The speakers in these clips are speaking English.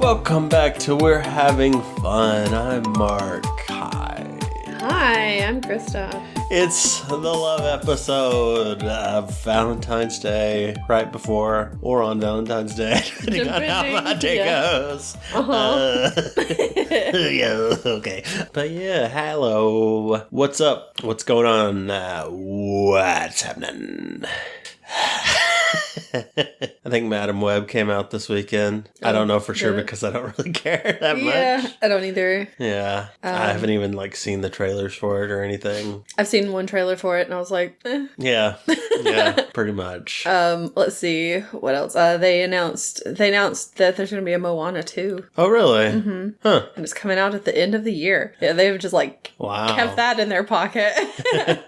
Welcome back to We're Having Fun. I'm Mark. Hi. Hi, I'm Krista. It's the love episode of Valentine's Day, right before or on Valentine's Day, depending on how my day goes. Yeah, okay. But yeah, hello. What's up? What's going on? What's happening? I think Madam Web came out this weekend. I don't know for sure because I don't really care that much. Yeah, I don't either. Yeah. I haven't even seen the trailers for it or anything. I've seen one trailer for it and I was like, eh. Yeah, pretty much. Let's see what else. They announced that there's going to be a Moana 2. Oh, really? Mm-hmm. Huh. And it's coming out at the end of the year. Yeah, they've just wow. kept that in their pocket.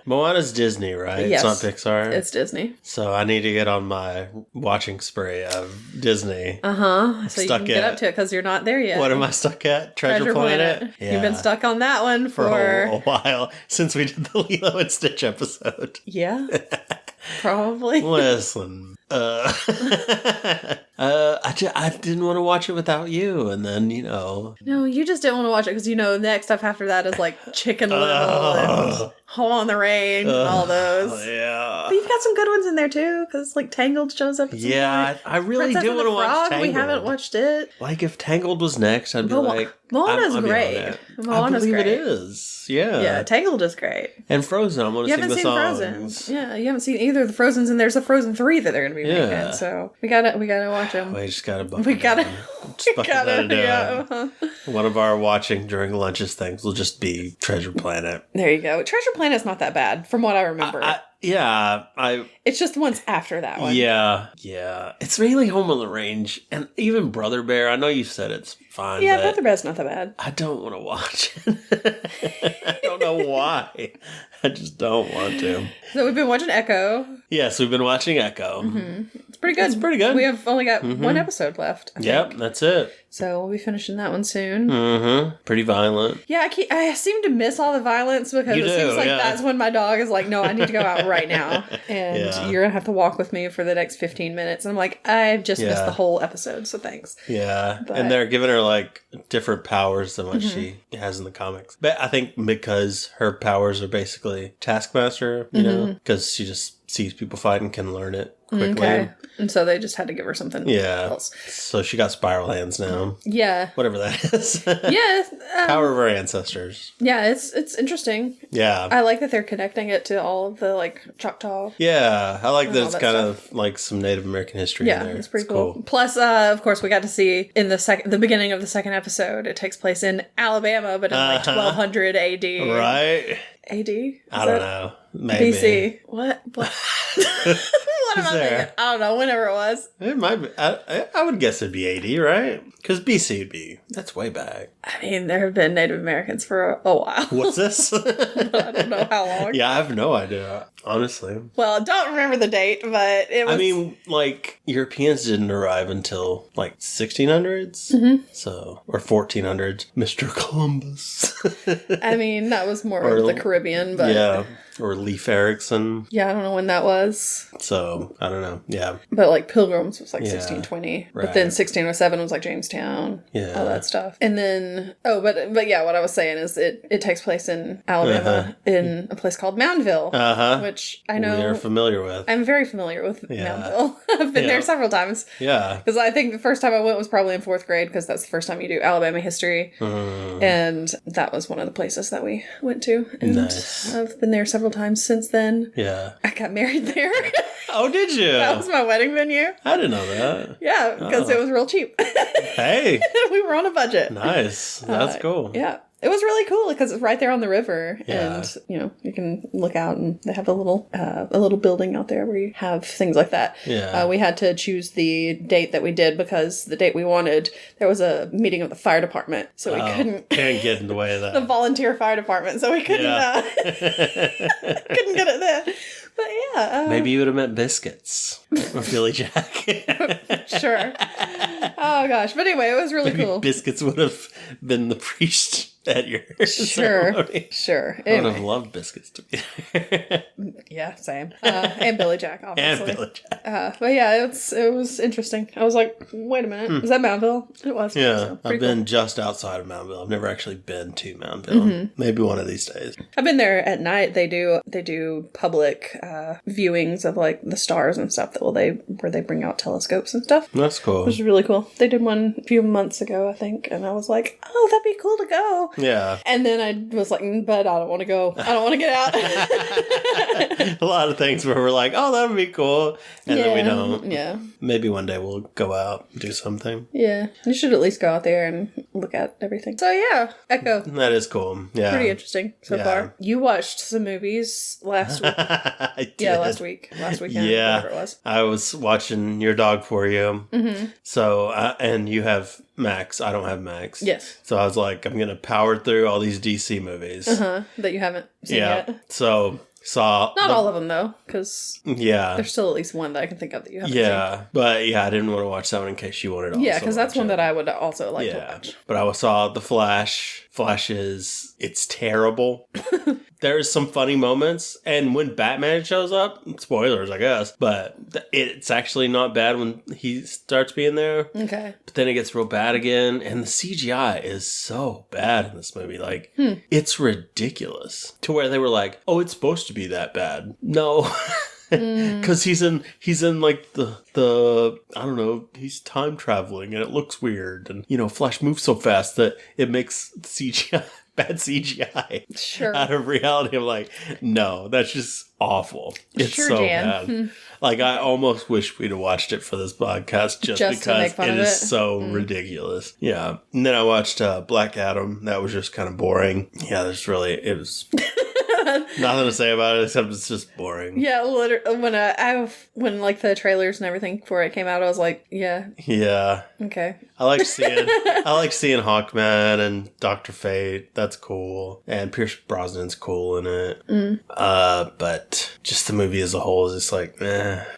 Moana's Disney, right? Yes. It's not Pixar? It's Disney. So I need to get on my watching spree of Disney. So you can get up to it because you're not there yet. What am I stuck at? Treasure Planet? Yeah. You've been stuck on that one for a while since we did the Lilo and Stitch episode. Yeah, probably. Listen, I didn't want to watch it without you, and then, No, you just didn't want to watch it because, next stuff after that is Chicken Little and Hole in the Rain and all those. Yeah. But you've got some good ones in there, too, because, Tangled shows up at some point. I really Princess do and want the to watch Frog, Tangled. We haven't watched it. If Tangled was next, I'd be Moana's I'll be great. on it. Moana's I believe great. it is. Yeah. Yeah, Tangled is great. And Frozen, I want to sing the songs. Frozen. Yeah, you haven't seen either of the Frozens, and there's a Frozen 3 that they're going to be making, so we gotta watch them. We just gotta buckle We gotta, down. Just buckle down. yeah. One of our watching during lunches things will just be Treasure Planet. There you go. Treasure Planet's not that bad, from what I remember. It's just the ones after that one. Yeah. It's mainly Home on the Range, and even Brother Bear. I know you said it's fine. Yeah, Brother Bear's not that bad. I don't want to watch it. I don't know why. I just don't want to. So we've been watching Echo. Yes, we've been watching Echo. Mm-hmm. It's pretty good. It's pretty good. We have only got one episode left. I think. That's it. So we'll be finishing that one soon. Mm-hmm. Pretty violent. Yeah, I seem to miss all the violence because it seems like that's when my dog is like, no, I need to go out right now. And you're going to have to walk with me for the next 15 minutes. And I'm like, I've just missed the whole episode, so thanks. Yeah. And they're giving her different powers than what she has in the comics. But I think because her powers are basically Taskmaster, because she just sees people fight and can learn it quickly. Okay. And so they just had to give her something else. So she got spiral hands now. Yeah. Whatever that is. Yeah. Power of her ancestors. Yeah, it's interesting. Yeah. I like that they're connecting it to all of the Choctaw. Yeah. I like that it's kind of some Native American history in there. Yeah, it's pretty cool. Plus, of course, we got to see in the beginning of the second episode, it takes place in Alabama, but in 1200 AD. Right. AD? I don't know. Maybe. BC. What? What am I thinking? I don't know. Whenever it was. It might be. I would guess it'd be 80, right? Because BC would be. That's way back. I mean, there have been Native Americans for a while. What's this? I don't know how long. Yeah, I have no idea, honestly. Well, I don't remember the date, but it was... I mean, Europeans didn't arrive until, 1600s? Mm-hmm. So, or 1400s. Mr. Columbus. I mean, that was more of the Caribbean, but... Yeah. Or Leif Erikson. Yeah, I don't know when that was. So, I don't know. Yeah. But Pilgrims was 1620. Right. But then 1607 was Jamestown. Yeah. All that stuff. And then, but yeah, what I was saying is it takes place in Alabama in a place called Moundville. Which I know. We're familiar with. I'm very familiar with Moundville. I've been there several times. Yeah. Because I think the first time I went was probably in 4th grade because that's the first time you do Alabama history. And that was one of the places that we went to. And nice. I've been there several times since then. Yeah. I got married there. Oh, did you? That was my wedding venue. I didn't know that. Yeah, because it was real cheap. Hey. We were on a budget. Nice. That's cool. Yeah. It was really cool because it's right there on the river, Yeah. and you can look out, and they have a little building out there where you have things like that. Yeah. We had to choose the date that we did because the date we wanted, there was a meeting of the fire department, so we couldn't get in the way of that. the volunteer fire department, so we couldn't couldn't get it there. But yeah, maybe you would have meant biscuits or Philly Jack. Sure. Oh gosh, but anyway, it was really cool. Biscuits would have been the at your Sure. ceremony. Sure. I would have loved biscuits to be there. Yeah, same. And Billy Jack, obviously. And Billy Jack. But yeah, it was interesting. I was like, wait a minute. Is that Mountville? It was. Yeah. So, I've been just outside of Mountville. I've never actually been to Mountville. Maybe one of these days. I've been there at night. They do public viewings of like the stars and stuff where they bring out telescopes and stuff. That's cool. Which is really cool. They did one a few months ago, I think, and I was like, oh, that'd be cool to go. Yeah. And then I was like, but I don't want to go. I don't want to get out. A lot of things where we're like, oh, that would be cool. And then we don't. Yeah. Maybe one day we'll go out and do something. Yeah. You should at least go out there and look at everything. So yeah, Echo. That is cool. Yeah. Pretty interesting so far. You watched some movies last week. I did. Yeah, last weekend. Yeah. Whatever it was. I was watching Your Dog For You. Mm-hmm. So, and you have Max. I don't have Max. Yes. So I was like, I'm going to power through all these DC movies. That you haven't seen yet. So saw... Not all of them, though, because yeah, there's still at least one that I can think of that you haven't seen. But yeah, I didn't want to watch that one in case you wanted to yeah, because that's one that I would also like to watch. But I saw The Flash. Flash it's terrible. There's some funny moments, and when Batman shows up, spoilers, I guess, but it's actually not bad when he starts being there. Okay. But then it gets real bad again, and the CGI is so bad in this movie. Like, it's ridiculous. To where they were like, oh, it's supposed to be that bad. No. Because he's in like the I don't know, he's time traveling and it looks weird, and Flash moves so fast that it makes bad CGI out of reality. I'm like, no, that's just awful. It's so bad. Like, I almost wish we'd have watched it for this podcast just because it is so ridiculous. Yeah. And then I watched Black Adam. That was just kind of boring. Yeah, it was nothing to say about it except it's just boring. Yeah, literally. When like the trailers and everything for it came out, I was like, yeah. Yeah. Okay. I like seeing Hawkman and Dr. Fate. That's cool. And Pierce Brosnan's cool in it. But just the movie as a whole is just like,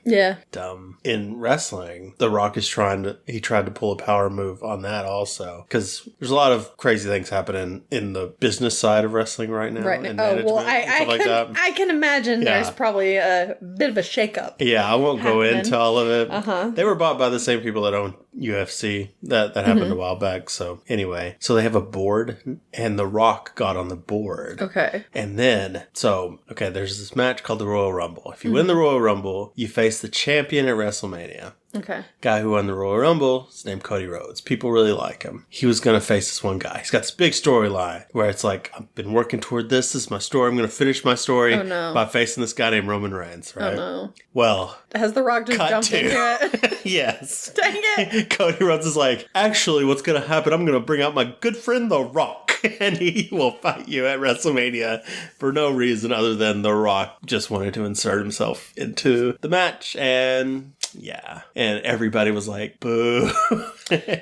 yeah, dumb. In wrestling, The Rock is tried to pull a power move on that also, because there's a lot of crazy things happening in the business side of wrestling right now. Right. Oh, well, I can imagine there's probably a bit of a shakeup. Yeah, I won't go into all of it. They were bought by the same people that own UFC. That happened a while back. So anyway, they have a board, and The Rock got on the board. Okay. And then, there's this match called the Royal Rumble. If you win the Royal Rumble, you face the champion at WrestleMania. Okay. Guy who won the Royal Rumble is named Cody Rhodes. People really like him. He was going to face this one guy. He's got this big storyline where it's like, I've been working toward this. This is my story. I'm going to finish my story by facing this guy named Roman Reigns, right? Oh, no. Well, has The Rock just jumped into it? Yes. Dang it. Cody Rhodes is like, actually, what's going to happen, I'm going to bring out my good friend, The Rock. And he will fight you at WrestleMania for no reason other than The Rock just wanted to insert himself into the match. And yeah. And everybody was like, boo.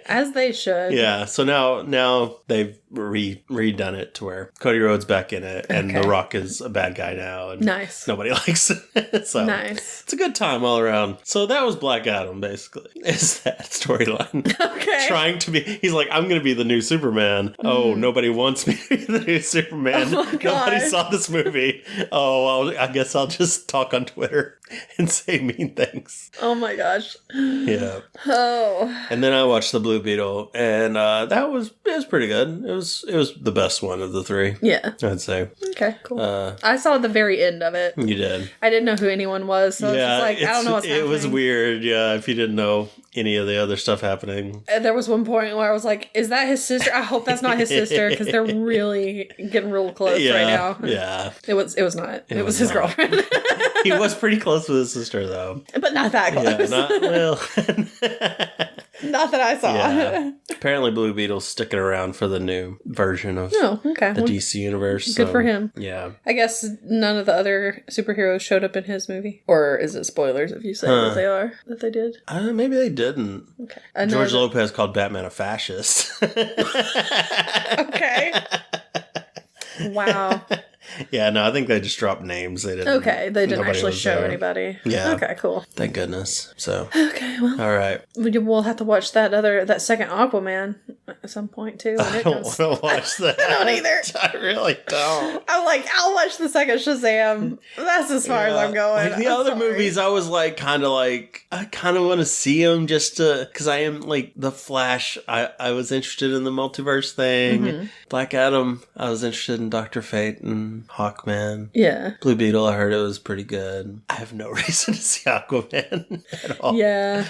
As they should. Yeah. So now they've redone it to where Cody Rhodes back in it, and The Rock is a bad guy now. And nice. Nobody likes it. So nice. It's a good time all around. So that was Black Adam, basically. Is that storyline. Okay. Trying to be, he's like, I'm going to be the new Superman. Oh, nobody wants me to be the new Superman. Oh my God. Nobody saw this movie. Oh, well, I guess I'll just talk on Twitter and say mean things. Oh my gosh. Yeah. Oh. And then I watched The Blue Beetle, and it was pretty good. It was the best one of the three. Yeah. I'd say. Okay, cool. I saw the very end of it. You did. I didn't know who anyone was, so yeah, it's just like, I don't know what's happening. It was weird, yeah, if you didn't know any of the other stuff happening. And there was one point where I was like, is that his sister? I hope that's not his sister, because they're really getting real close right now. Yeah. It was not. It was his girlfriend. He was pretty close with his sister, though. But not that close. Yeah, not that I saw. Yeah. Apparently Blue Beetle's sticking around for the new version of the DC universe. Good for him. Yeah. I guess none of the other superheroes showed up in his movie. Or is it spoilers if you say that they did? Maybe they didn't. Okay. George Lopez called Batman a fascist. Okay. Wow. Yeah, no, I think they just dropped names. They didn't actually show anybody. Yeah. Okay, cool. Thank goodness. So. Okay, well. All right. We'll have to watch that second Aquaman. at some point too. I don't want to watch that. I don't either. I really don't. I'm like, I'll watch the second Shazam. That's as far as I'm going. Like the other movies, I was like, I kind of want to see them just to, because I am like the Flash. I was interested in the multiverse thing. Mm-hmm. Black Adam, I was interested in Dr. Fate and Hawkman. Yeah. Blue Beetle, I heard it was pretty good. I have no reason to see Aquaman at all. Yeah.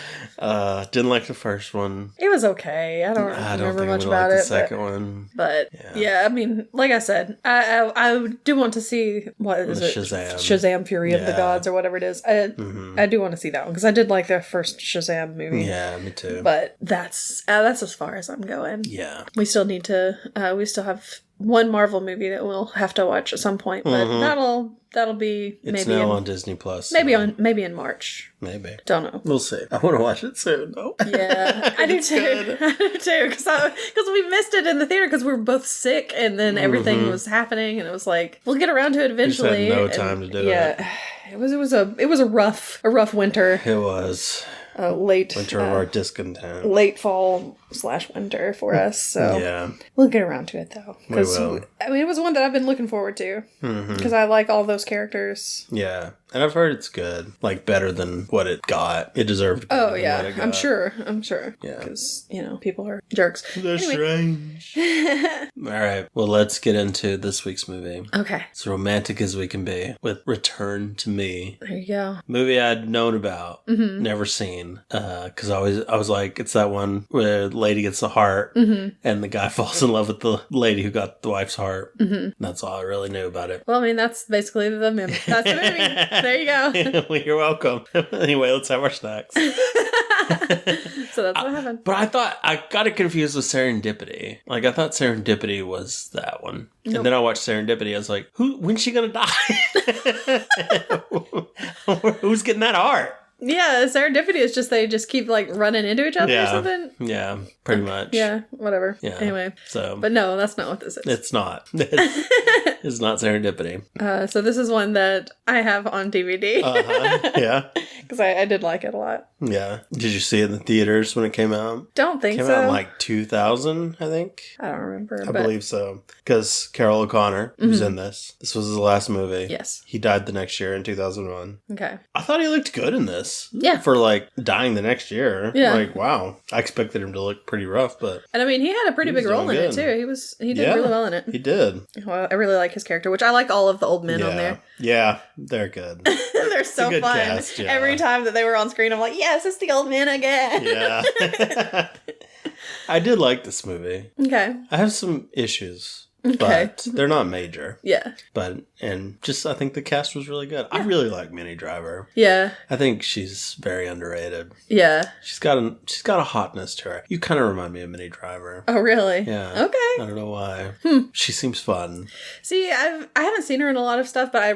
Didn't like the first one. It was okay. I don't remember much about it. The second one. But yeah, I mean, like I said, I do want to see, what is it? Shazam Fury of the Gods or whatever it is. I do want to see that one because I did like the first Shazam movie. Yeah, me too. But that's as far as I'm going. Yeah. We still need to, we still have one Marvel movie that we'll have to watch at some point, but that'll be maybe it's now on Disney Plus. Maybe in March. Maybe. Don't know. We'll see. I want to watch it soon though. Yeah, I do too. I do too because we missed it in the theater because we were both sick and then everything was happening and it was like we'll get around to it eventually. We just had no time to do it. Yeah, it was a rough winter. It was. Late winter of our discontent. Late fall/winter for us. So yeah, we'll get around to it though. We will. I mean, it was one that I've been looking forward to because I like all those characters. Yeah, and I've heard it's good, like better than what it got. It deserved. Oh yeah, I'm sure. Yeah, because people are jerks. They're strange. All right, well, let's get into this week's movie. Okay, as romantic as we can be with Return to Me. There you go. Movie I'd known about, never seen. Because I was like, it's that one where the lady gets the heart and the guy falls in love with the lady who got the wife's heart. That's all I really knew about it. Well, I mean, that's basically the movie. That's the movie. There you go. Well, you're welcome. Anyway, let's have our snacks. So that's what happened. But I got it confused with Serendipity. Like, I thought Serendipity was that one. Nope. And then I watched Serendipity. I was like, when's she gonna die? Who's getting that heart? Yeah, serendipity is just they just keep like running into each other or something. Yeah, pretty much. Yeah, whatever. Yeah. Anyway, but no, that's not what this is. It's not. It's not serendipity. So this is one that I have on DVD. Yeah, because I did like it a lot. Yeah. Did you see it in the theaters when it came out? Don't think so. Came out in like 2000, I think. I don't remember. I believe so. Because Carol O'Connor, who's in this was his last movie. Yes. He died the next year in 2001. Okay. I thought he looked good in this. Yeah. For like dying the next year. Yeah. Like, wow. I expected him to look pretty rough, but. And I mean, he had a pretty big role in it too. He did really well in it. He did. Well, I really like his character, which I like all of the old men on there. Yeah, they're good. They're so fun. Cast, Every time that they were on screen, I'm like, yes, it's the old men again. Yeah. I did like this movie. Okay. I have some issues. Okay. But they're not major. Yeah. I think the cast was really good. Yeah. I really like Minnie Driver. Yeah. I think she's very underrated. Yeah. She's got a hotness to her. You kind of remind me of Minnie Driver. Oh, really? Yeah. Okay. I don't know why. She seems fun. See, I haven't seen her in a lot of stuff, but I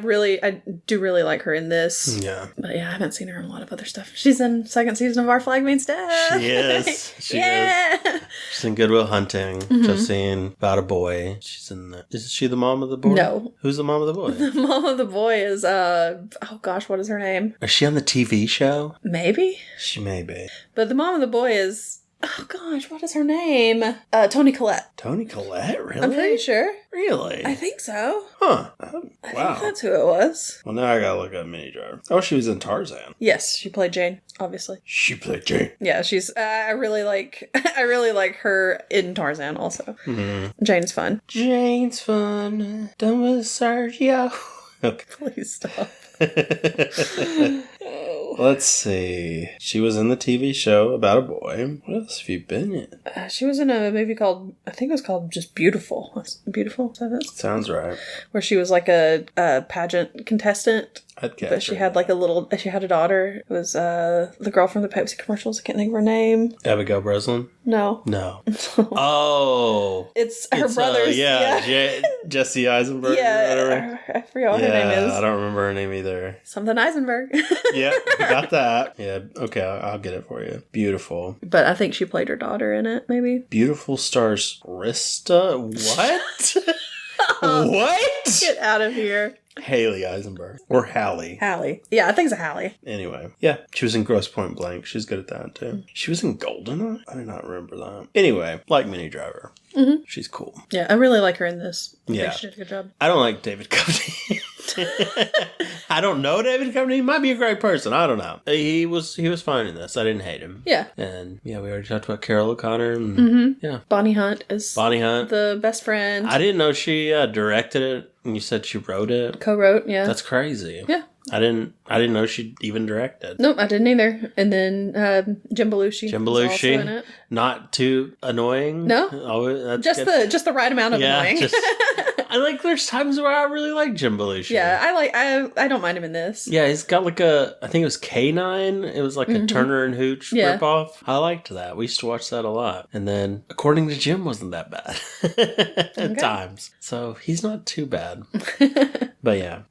do really like her in this. Yeah. But yeah, I haven't seen her in a lot of other stuff. She's in second season of Our Flag Means Death. She is. She is. She's in Good Will Hunting. Just seen About a Boy. She's in the... Is she the mom of the boy? No. Who's the mom of the boy? The mom of the boy is, oh gosh, what is her name? Is she on the TV show? Maybe. She may be. But the mom of the boy is, oh gosh, what is her name? Toni Collette. Toni Collette? Really? I'm pretty sure. Really? I think so. Huh. I think that's who it was. Well, now I gotta look up Minnie Driver. Oh, she was in Tarzan. Yes, she played Jane, obviously. She played Jane. Yeah, she's, I really like her in Tarzan also. Mm-hmm. Jane's fun. Jane's fun. Done with Sergio. Okay. Please stop. Let's see. She was in the TV show About a Boy. What else have you been in? She was in a movie called, I think it was called just Beautiful. Beautiful? Is that it? Sounds right. Where she was like a pageant contestant. I'd catch but she had like she had a daughter. It was the girl from the Pepsi commercials. I can't think of her name. Abigail Breslin? No. Oh. It's her brother's. Jesse Eisenberg. Yeah. I forgot what her name is. I don't remember her name either. Something Eisenberg. Yeah, got that. Yeah, okay, I'll get it for you. Beautiful. But I think she played her daughter in it, maybe. Beautiful stars Rista? What? What? Get out of here. Haley Eisenberg. Or Hallie. Hallie. Yeah, I think it's a Hallie. Anyway. Yeah. She was in Grosse Point Blank. She's good at that, too. She was in Goldeneye? I do not remember that. Anyway, like Minnie Driver. Mm-hmm. She's cool. Yeah, I really like her in this. I think she did a good job. I don't like David Duchovny. I don't know David Duchovny. He might be a great person. I don't know. He was fine in this. I didn't hate him. Yeah. And we already talked about Carol O'Connor. And, Yeah. Bonnie Hunt is the best friend. I didn't know she directed it. And you said she wrote it. Co-wrote, yeah. That's crazy. Yeah. I didn't know she even directed. Nope, I didn't either. And then Jim Belushi. Jim Belushi, also in it. Not too annoying. No, that's just the right amount of annoying. I like. There's times where I really like Jim Belushi. Yeah, I don't mind him in this. Yeah, he's got like I think it was K9. It was like a Turner and Hooch ripoff. I liked that. We used to watch that a lot. And then, according to Jim, wasn't that bad at times. So he's not too bad. But yeah,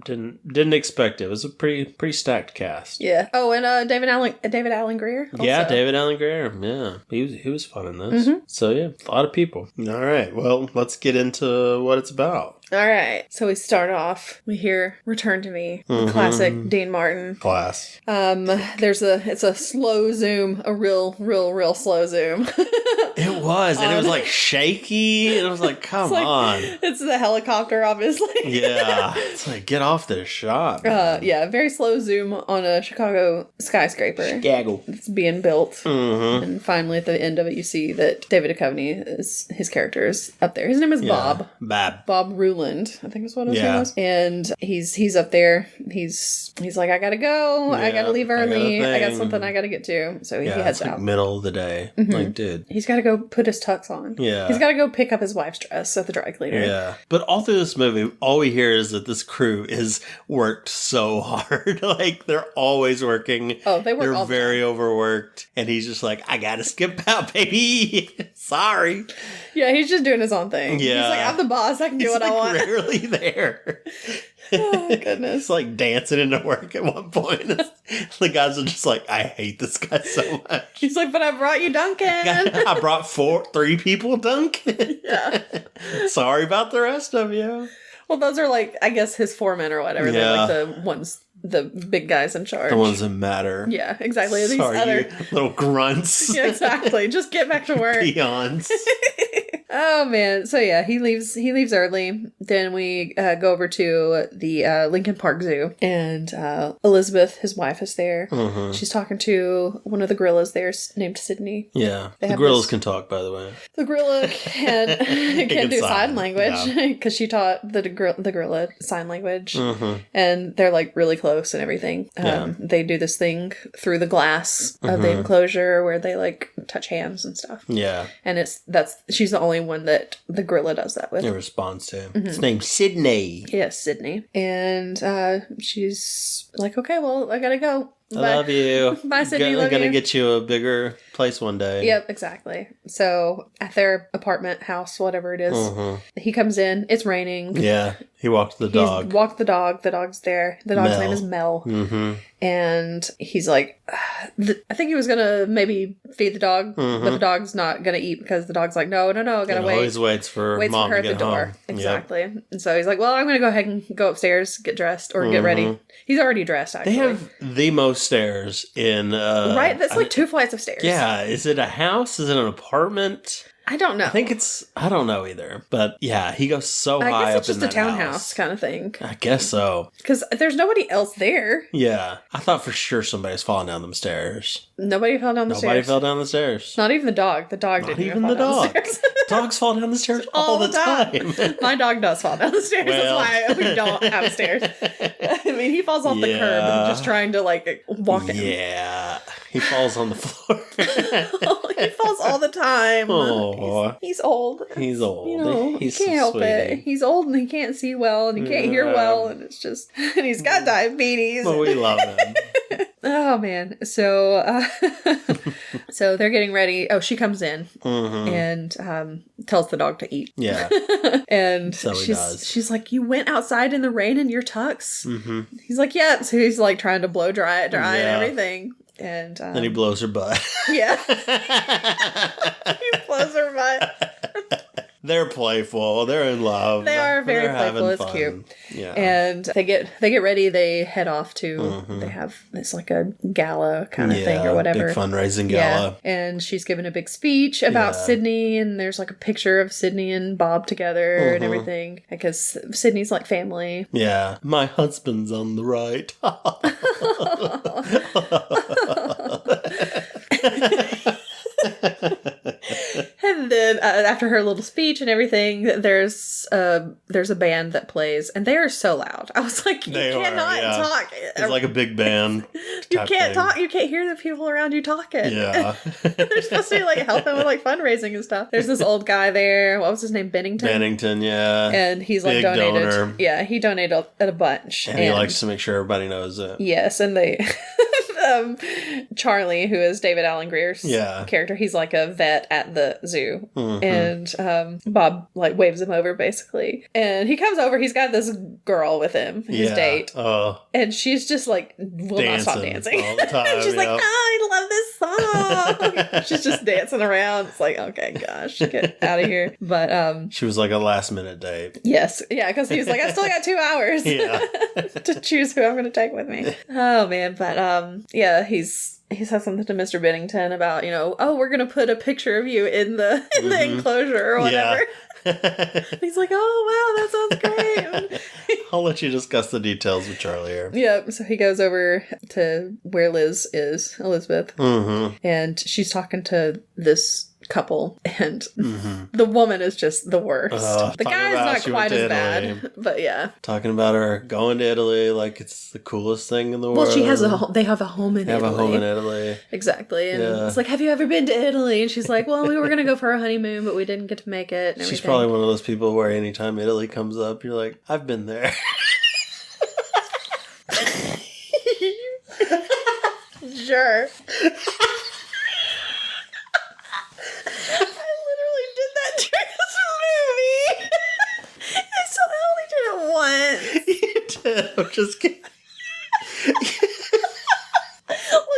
didn't expect it. It was a pretty stacked cast. Yeah. Oh, and David Alan Grier. Also. Yeah, David Alan Grier. Yeah, he was fun in this. Mm-hmm. So yeah, a lot of people. All right, well, let's get into what it's about. All right. So we start off. We hear "Return to Me," classic Dean Martin. Class. It's a slow zoom, a real slow zoom. It was, and it was like shaky, and it was like, come on. It's the helicopter, obviously. Yeah, it's like, get off this shot. Yeah, very slow zoom on a Chicago skyscraper. Chicago. It's being built, and finally at the end of it, you see that David Duchovny his character is up there. His name is Bob. Bob Ruland, I think is what his name was. And he's up there. He's like, I gotta go. I gotta leave early. I got something I gotta get to. So he heads out. Middle of the day. Like, dude. He's gotta go put his tux on. Yeah. He's gotta go pick up his wife's dress at the dry cleaner. Yeah. But all through this movie, all we hear is that this crew is worked so hard. Like, they're always working. Oh, they work all the time. They're very overworked. And he's just like, I gotta skip out, baby. Sorry. Yeah, he's just doing his own thing. Yeah. He's like, I'm the boss. I can do what I want. He's rarely there. Oh, goodness. It's like dancing into work at one point. The guys are just like, I hate this guy so much. He's like, but I brought you Duncan. I brought 3 people Duncan. Yeah. Sorry about the rest of you. Well, those are like, I guess, his foremen or whatever. Yeah. They're like the ones, the big guys in charge. The ones that matter. Yeah, exactly. Sorry, you little grunts. Yeah, exactly. Just get back to work. Peons. Oh man, so yeah, he leaves early. Then we go over to the Lincoln Park Zoo, and Elizabeth, his wife, is there. Mm-hmm. She's talking to one of the gorillas there named Sydney. Yeah, the gorillas can talk, by the way. The gorilla can do sign language because she taught the gorilla sign language, and they're like really close and everything. They do this thing through the glass of the enclosure where they like touch hands and stuff. Yeah, and she's the only one that the gorilla does that with. In response to him. It's named Sydney. Yes, Sydney. And she's like, okay, well, I gotta go. I love you. Bye, Sydney. I'm going to get you a bigger place one day. Yep, exactly. So at their apartment, house, whatever it is, he comes in. It's raining. Yeah. He walked the dog. He's walked the dog. The dog's there. The dog's name is Mel. Mm-hmm. And he's like, I think he was going to maybe feed the dog, but the dog's not going to eat because the dog's like, no, gotta wait. Always waits for mom to get at the door. Exactly. Yep. And so he's like, well, I'm going to go ahead and go upstairs, get dressed, or get ready. He's already dressed, actually. They have the most stairs in... right? That's like 2 flights of stairs. Yeah. Is it a house? Is it an apartment? I don't know. I don't know either. But yeah, he goes so high up in that house. I guess it's just a townhouse kind of thing. I guess so. Because there's nobody else there. Yeah. I thought for sure somebody's falling down them stairs. Nobody fell down the stairs. Nobody fell down the stairs. Not even the dog. The dog didn't even fall down the stairs. Dogs fall down the stairs all the time. My dog does fall down the stairs. Well. That's why we don't have stairs. I mean, he falls off the curb and just trying to like walk in. Yeah. He falls on the floor. He falls all the time. Oh. He's old. He's old. You know, he can't help it. He's old and he can't see well and he can't hear well and it's just, and he's got diabetes. But we love him. Oh man. So, so they're getting ready. Oh, she comes in and tells the dog to eat. Yeah. And so she's like, you went outside in the rain in your tux? Mm-hmm. He's like, yeah. So he's like trying to blow dry and everything. And then he blows her butt. Yeah. He blows her butt. They're playful. They're in love. They are very playful. It's cute. Yeah. And they get ready. They head off to. They have it's like a gala kind of thing or whatever. Big fundraising gala. Yeah. And she's giving a big speech about Sydney, and there's like a picture of Sydney and Bob together and everything because Sydney's like family. Yeah. My husband's on the right. And then after her little speech and everything, there's a band that plays, and they are so loud. I was like, you cannot talk. It's like a big band. You can't talk. You can't hear the people around you talking. Yeah. They're supposed to like helping with like fundraising and stuff. There's this old guy there. What was his name? Bennington, yeah. And he's big like donated. Donor. Yeah, he donated a bunch. And he likes to make sure everybody knows it. Yes, and they Charlie, who is David Alan Greer's character, he's like a vet at the zoo. And Bob like waves him over basically. And he comes over, he's got this girl with him, his date. And she's just like will not stop dancing. All the time, she's like, I love this song. She's just dancing around. It's like, okay, gosh, get out of here. But she was like a last minute date. Yes. Yeah, because he was like, I still got 2 hours to choose who I'm gonna take with me. Oh man, but yeah, he says something to Mr. Bennington about, we're going to put a picture of you in the enclosure or whatever. Yeah. He's like, oh, wow, that sounds great. I'll let you discuss the details with Charlie here. Yep. So he goes over to where Liz is, Elizabeth. And she's talking to this couple, and the woman is just the worst. The guy is not quite as bad, but yeah. Talking about her going to Italy like it's the coolest thing in the world. Well, they have a home in Italy. They have a home in Italy. Exactly. And it's like, have you ever been to Italy? And she's like, well, we were going to go for a honeymoon, but we didn't get to make it. And she's probably one of those people where anytime Italy comes up, you're like, I've been there. Sure. You did. I'm just kidding. Look,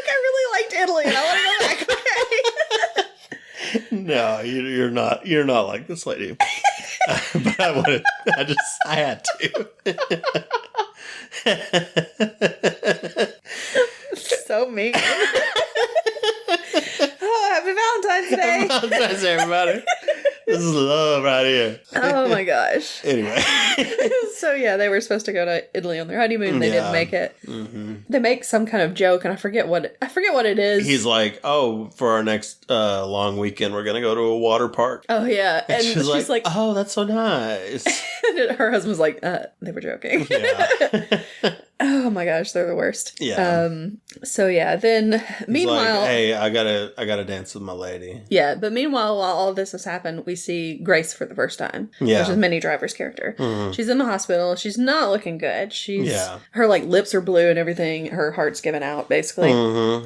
I really liked Italy, and I want to go back. Okay. No, you're not. You're not like this lady. But I wanted. I had to. So mean. Oh, happy Valentine's Day! Happy Valentine's Day, everybody. This is love right here. Oh my gosh. Anyway. So yeah, they were supposed to go to Italy on their honeymoon. They didn't make it. They make some kind of joke, and I forget what it is. He's like, "Oh, for our next long weekend, we're gonna go to a water park." Oh yeah, and she's like, "Oh, that's so nice." And her husband's like, "They were joking." Yeah. Oh my gosh, they're the worst. Yeah. So yeah, then meanwhile, like, hey, I gotta dance with my lady. Yeah, but meanwhile, while all of this has happened, we see Grace for the first time. Yeah. Which is Minnie Driver's character. She's in the hospital. She's not looking good. Her like lips are blue and everything. Her heart's given out basically.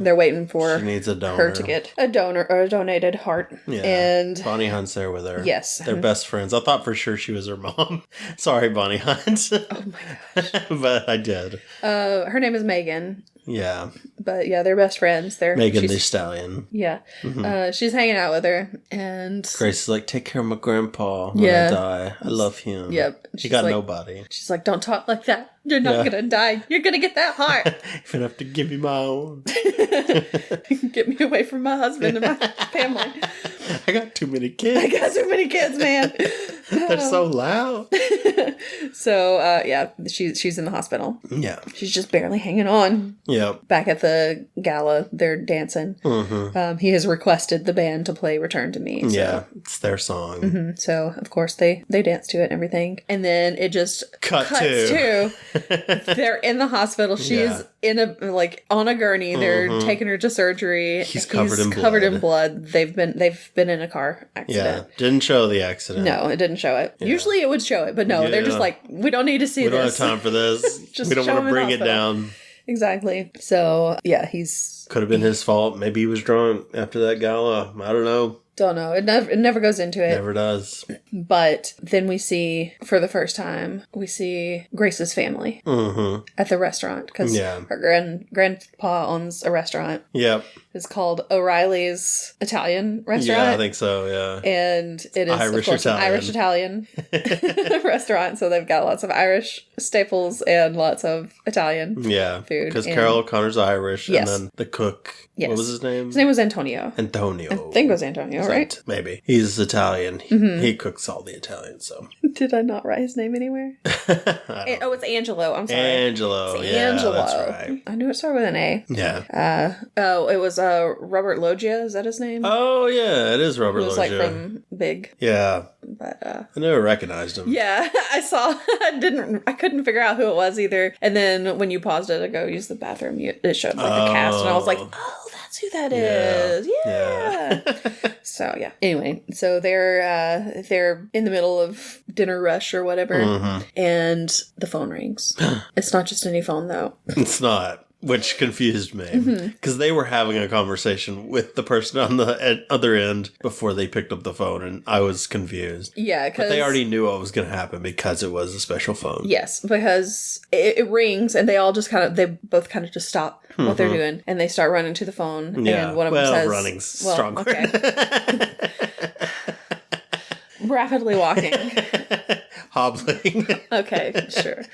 They're waiting for she needs a donor. Her to get a donor or a donated heart. Yeah. And Bonnie Hunt's there with her. Yes. They're best friends. I thought for sure she was her mom. Sorry, Bonnie Hunt. Oh my gosh. But I did. Her name is Megan. Yeah. But yeah, they're best friends. Megan the Stallion. Yeah. She's hanging out with her, and Grace is like, take care of my grandpa when I die. I love him. Yep. He got nobody. She's like, don't talk like that. You're not gonna die. You're gonna get that heart. You're gonna have to give me my own. Get me away from my husband and my family. I got too many kids. Man. They're so loud. So, yeah, she's in the hospital. Yeah. She's just barely hanging on. Yep. Back at the gala, they're dancing. He has requested the band to play Return to Me. So. Yeah, it's their song. So, of course, they dance to it and everything. And then it just cuts to they're in the hospital. She's in on a gurney. They're taking her to surgery. He's covered in blood. They've been in a car accident. Yeah, didn't show the accident. No, it didn't show it. Yeah. Usually it would show it, but no, they're just like, we don't need to see this. We don't have time for this. We don't want to bring it down. Exactly. So, yeah, he's... Could have been his fault. Maybe he was drunk after that gala. I don't know. Don't know. It never goes into it. Never does. But then we see, for the first time, Grace's family at the restaurant. Because her grandpa owns a restaurant. Yep. It's called O'Reilly's Italian restaurant. Yeah, I think so, yeah. And it is, of course, an Irish-Italian restaurant. So they've got lots of Irish staples and lots of Italian food. Because Carol O'Connor's Irish. Yes. And then the cook, what was his name? His name was Antonio. I think it was Antonio, right? Maybe. He's Italian. He cooks all the Italian, so. Did I not write his name anywhere? It's Angelo. I'm sorry. Angelo. It's Angelo. That's right. I knew it started with an A. Yeah. It was Robert Loggia. Is that his name? Oh, yeah. It is Robert Loggia. It was like from Big. Yeah. But I never recognized him. Yeah, I couldn't figure out who it was either. And then when you paused it to go use the bathroom, it showed like the cast, and I was like, oh, that's who that is. Yeah. So yeah. Anyway, so they're in the middle of dinner rush or whatever, and the phone rings. It's not just any phone though. It's not. Which confused me, because they were having a conversation with the person on the other end before they picked up the phone, and I was confused. Yeah, but they already knew what was going to happen because it was a special phone. Yes, because it rings, and they both kind of just stop what they're doing, and they start running to the phone, and one of them says... running's stronger. Okay. Rapidly walking. Hobbling. Okay, sure.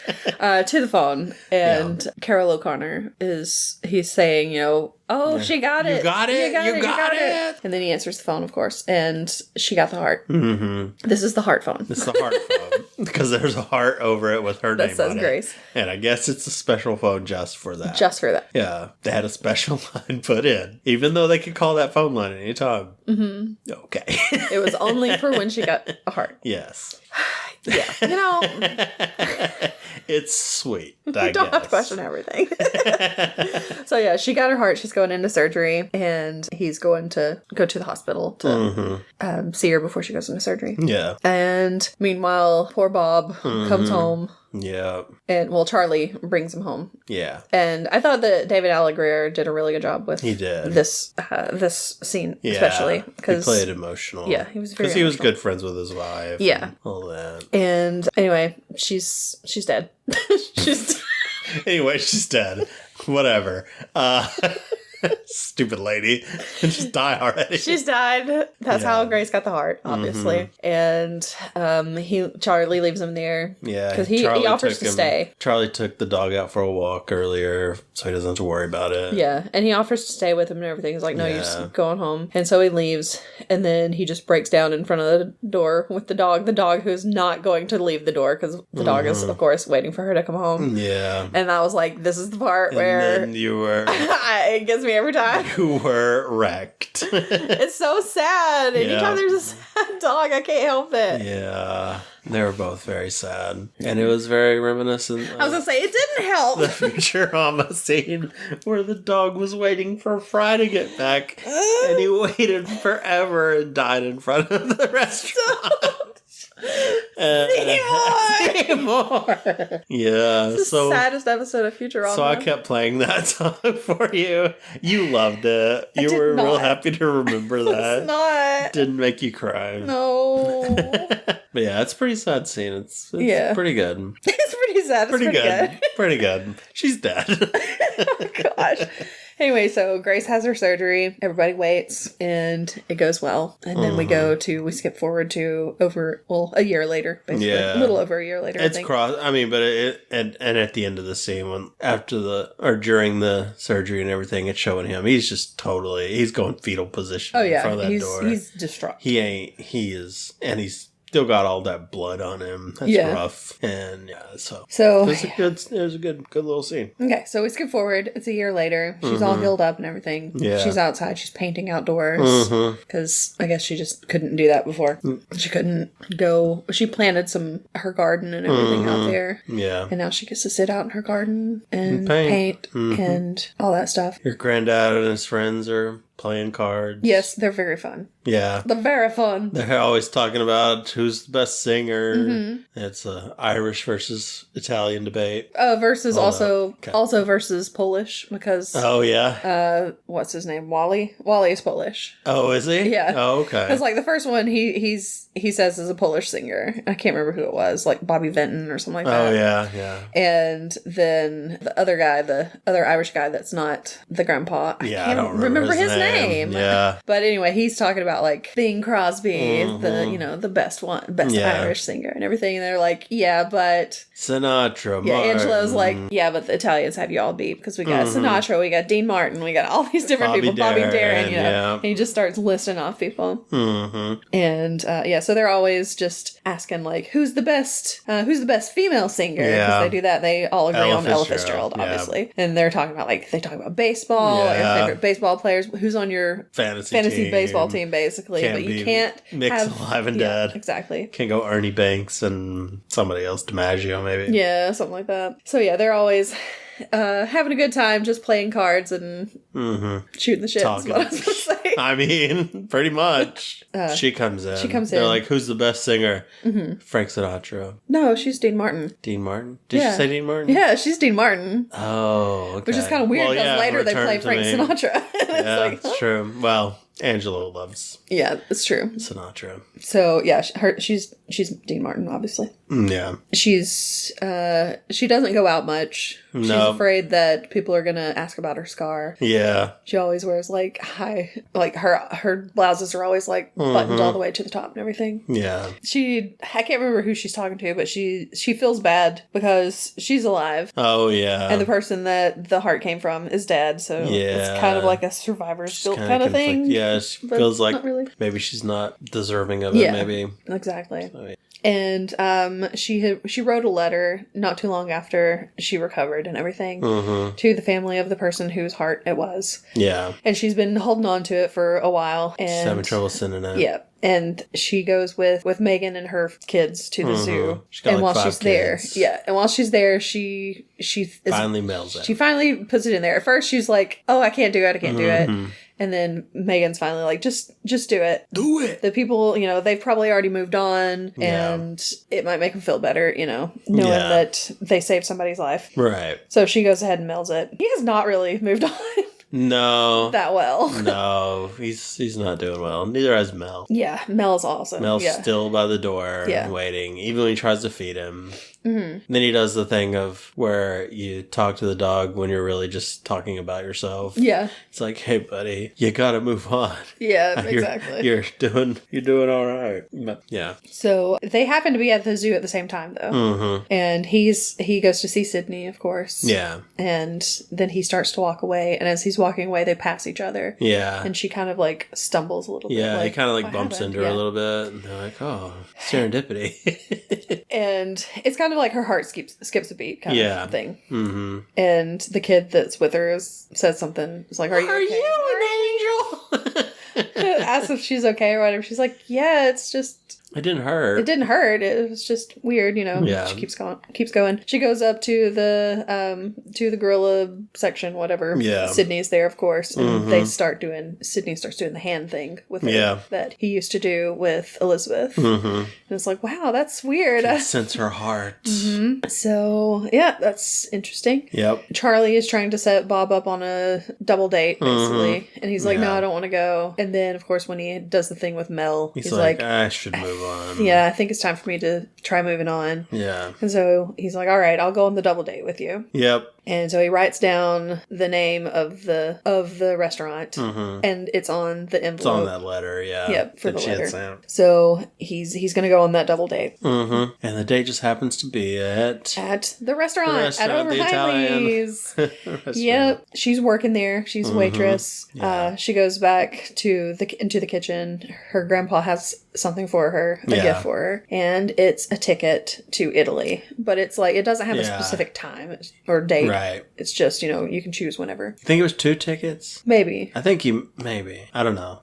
To the phone, and Carol O'Connor he's saying, oh, she got it. You got it. You got it. And then he answers the phone, of course, and she got the heart. Mm-hmm. This is the heart phone. It's the heart phone. Because there's a heart over it with her name on it. That says Grace. And I guess it's a special phone just for that. Just for that. Yeah. They had a special line put in. Even though they could call that phone line at any time. Mm-hmm. Okay. It was only for when she got a heart. Yes. Yeah. It's sweet. You don't have to question everything. So yeah, she got her heart. She's going into surgery, and he's going to go to the hospital to see her before she goes into surgery. Yeah. And meanwhile, poor Bob comes home. Yeah. And, Charlie brings him home. Yeah. And I thought that David Allegreer did a really good job with this scene, especially. He played emotional. Yeah, he was very because he was good friends with his wife. Yeah. And all that. And anyway, she's dead. Anyway, she's dead. Whatever. Stupid lady. Just die already. She's died. That's how Grace got the heart, obviously. And Charlie leaves him there. Yeah. Because he offers to stay. Charlie took the dog out for a walk earlier, so he doesn't have to worry about it. Yeah. And he offers to stay with him and everything. He's like, no, you're just going home. And so he leaves. And then he just breaks down in front of the door with the dog who's not going to leave the door because the dog is, of course, waiting for her to come home. Yeah. And I was like, this is the part where... And then you were... it gets me every time. You were wrecked. It's so sad. Anytime there's a sad dog, I can't help it. Yeah. They were both very sad. And it was very reminiscent. I was going to say, it didn't help. The Futurama scene where the dog was waiting for Fry to get back. And he waited forever and died in front of the restaurant. Seymour! Yeah. It's the saddest episode of Futurama. So I kept playing that song for you. You loved it. You were real happy to remember that. It's not. Didn't make you cry. No. But yeah, it's a pretty sad scene. It's pretty good. It's pretty sad. It's pretty good. Pretty good. She's dead. Oh, gosh. Anyway, so Grace has her surgery. Everybody waits, and it goes well. And then we skip forward to a year later, basically. Yeah. A little over a year later, but and at the end of the scene, during the surgery and everything, it's showing him, he's going fetal position in front of that door. He's distraught. He's still got all that blood on him. That's rough. And so it was a good little scene. Okay, so we skip forward. It's a year later. She's all healed up and everything. Yeah. She's outside. She's painting outdoors. Because I guess she just couldn't do that before. She couldn't go. She planted her garden and everything out there. Yeah. And now she gets to sit out in her garden and paint and all that stuff. Your granddad and his friends are playing cards. Yes, they're very fun. Yeah. They're very fun. They're always talking about who's the best singer. Mm-hmm. It's a Irish versus Italian debate. Versus also versus Polish because... Oh, yeah? What's his name? Wally? Wally is Polish. Oh, is he? Yeah. Oh, okay. Because, like, the first one he says is a Polish singer. I can't remember who it was. Like, Bobby Vinton or something like that. Oh, yeah. And then the other guy, the other Irish guy that's not the grandpa. I don't remember his name. Yeah. But anyway, he's talking about, like, Bing Crosby, the best Irish singer and everything. And they're like, yeah, but... Sinatra, yeah, Martin. Angela's like, yeah, but the Italians have you all beat because we got Sinatra, we got Dean Martin, we got all these different people, Bobby Darin, and he just starts listing off people. Mm-hmm. And so they're always just asking like, who's the best female singer? Because they do that. They all agree on Ella Fitzgerald, obviously, and they're talking about like they talk about baseball, your favorite baseball players, who's on your fantasy baseball team, basically, but you can't mix alive and dead. Exactly. Can't go Ernie Banks and somebody else, DiMaggio maybe. Yeah, something like that. So yeah, they're always having a good time, just playing cards and shooting the shit. Talking. Is what I was going to say. I mean, pretty much. She comes in. They're like, who's the best singer? Mm-hmm. Frank Sinatra. No, she's Dean Martin. Dean Martin? Did you say Dean Martin? Yeah, she's Dean Martin. Oh, okay. Which is kind of weird because later they play Frank Sinatra. It's true. Well, Angela loves. Yeah, it's true. Sinatra. So yeah, she's Dean Martin, obviously. Yeah. She doesn't go out much. She's afraid that people are gonna ask about her scar. Yeah. She always wears like her blouses are always like buttoned all the way to the top and everything. Yeah. I can't remember who she's talking to, but she feels bad because she's alive. Oh yeah. And the person that the heart came from is dead, so it's kind of like a survivor's guilt kind of thing. Yeah, she feels like maybe she's not deserving of it, maybe. Exactly. So, and she wrote a letter not too long after she recovered and everything to the family of the person whose heart it was. Yeah. And she's been holding on to it for a while. And she's having trouble sending it. Yeah. And she goes with Megan and her kids to the zoo. She's got while 5 she's kids. there, and while she's there, she finally mails it. She finally puts it in there. At first, she's like, "Oh, I can't do it. I can't do it." And then Megan's finally like, just do it. Do it. The people, they've probably already moved on, and it might make them feel better, knowing that they saved somebody's life. Right. So she goes ahead and mails it. He has not really moved on. No. That well. No, he's not doing well. Neither has Mel. Yeah, Mel's awesome. Mel's still by the door waiting, even when he tries to feed him. Mm-hmm. Then he does the thing of where you talk to the dog when you're really just talking about yourself. Yeah. It's like, hey, buddy, you gotta move on. Yeah, exactly. You're doing all right. But, yeah. So they happen to be at the zoo at the same time, though. Mm-hmm. And he goes to see Sydney, of course. Yeah. And then he starts to walk away, and as he's walking away, they pass each other. Yeah. And she kind of like stumbles a little bit. Yeah, he kind of like bumps into her a little bit, and they're like, oh, serendipity. And it's kind of like her heart skips a beat kind of thing. Mm-hmm. And the kid that's with her says something. It's like, are you an angel? Asks if she's okay or whatever. She's like, yeah, it's just... It didn't hurt. It didn't hurt. It was just weird, Yeah. She keeps going. She goes up to the gorilla section, whatever. Yeah. Sydney's there, of course, and Sydney starts doing the hand thing with her that he used to do with Elizabeth. Mm-hmm. And it's like, wow, that's weird. Sense her heart. Mm-hmm. So yeah, that's interesting. Yep. Charlie is trying to set Bob up on a double date, basically, and he's like, no, I don't want to go. And then, of course, when he does the thing with Mel, he's like, I should move on. Yeah, I think it's time for me to try moving on. Yeah. And so he's like, all right, I'll go on the double date with you. Yep. And so he writes down the name of the restaurant, and it's on the envelope. It's on that letter, yeah. Yep, for the letter. So he's going to go on that double date. Mm-hmm. And the date just happens to be at the restaurant at O'Reilly's. Yep, she's working there. She's a waitress. Yeah. She goes back into the kitchen. Her grandpa has something for her, a gift for her, and it's a ticket to Italy. But it's like it doesn't have a specific time or date. Right. It's just, you can choose whenever. You think it was 2 tickets? Maybe. I think maybe. I don't know.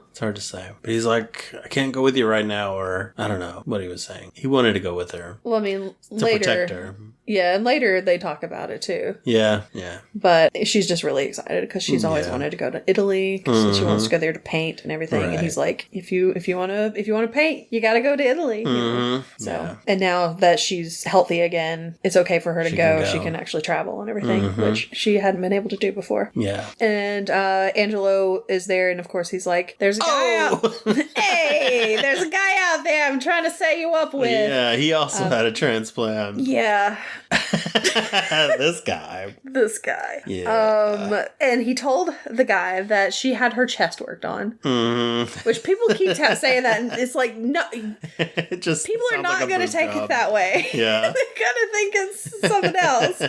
It's hard to say. But he's like, I can't go with you right now, or I don't know what he was saying. He wanted to go with her. Well, I mean, to protect her. Yeah, and later they talk about it too. Yeah, yeah. But she's just really excited because she's always wanted to go to Italy because she wants to go there to paint and everything. Right. And he's like, if you want to paint, you got to go to Italy. You know? So, and now that she's healthy again, it's okay for her to go. She can actually travel and everything, which she hadn't been able to do before. Yeah. And Angelo is there, and of course he's like, "There's a guy out. Hey, there's a guy out there. I'm trying to set you up with." Yeah, he also had a transplant. Yeah. This guy. Yeah. And he told the guy that she had her chest worked on. Which people keep saying that, and it's like, no. People are not going to take it that way. Yeah. They're going to think it's something else.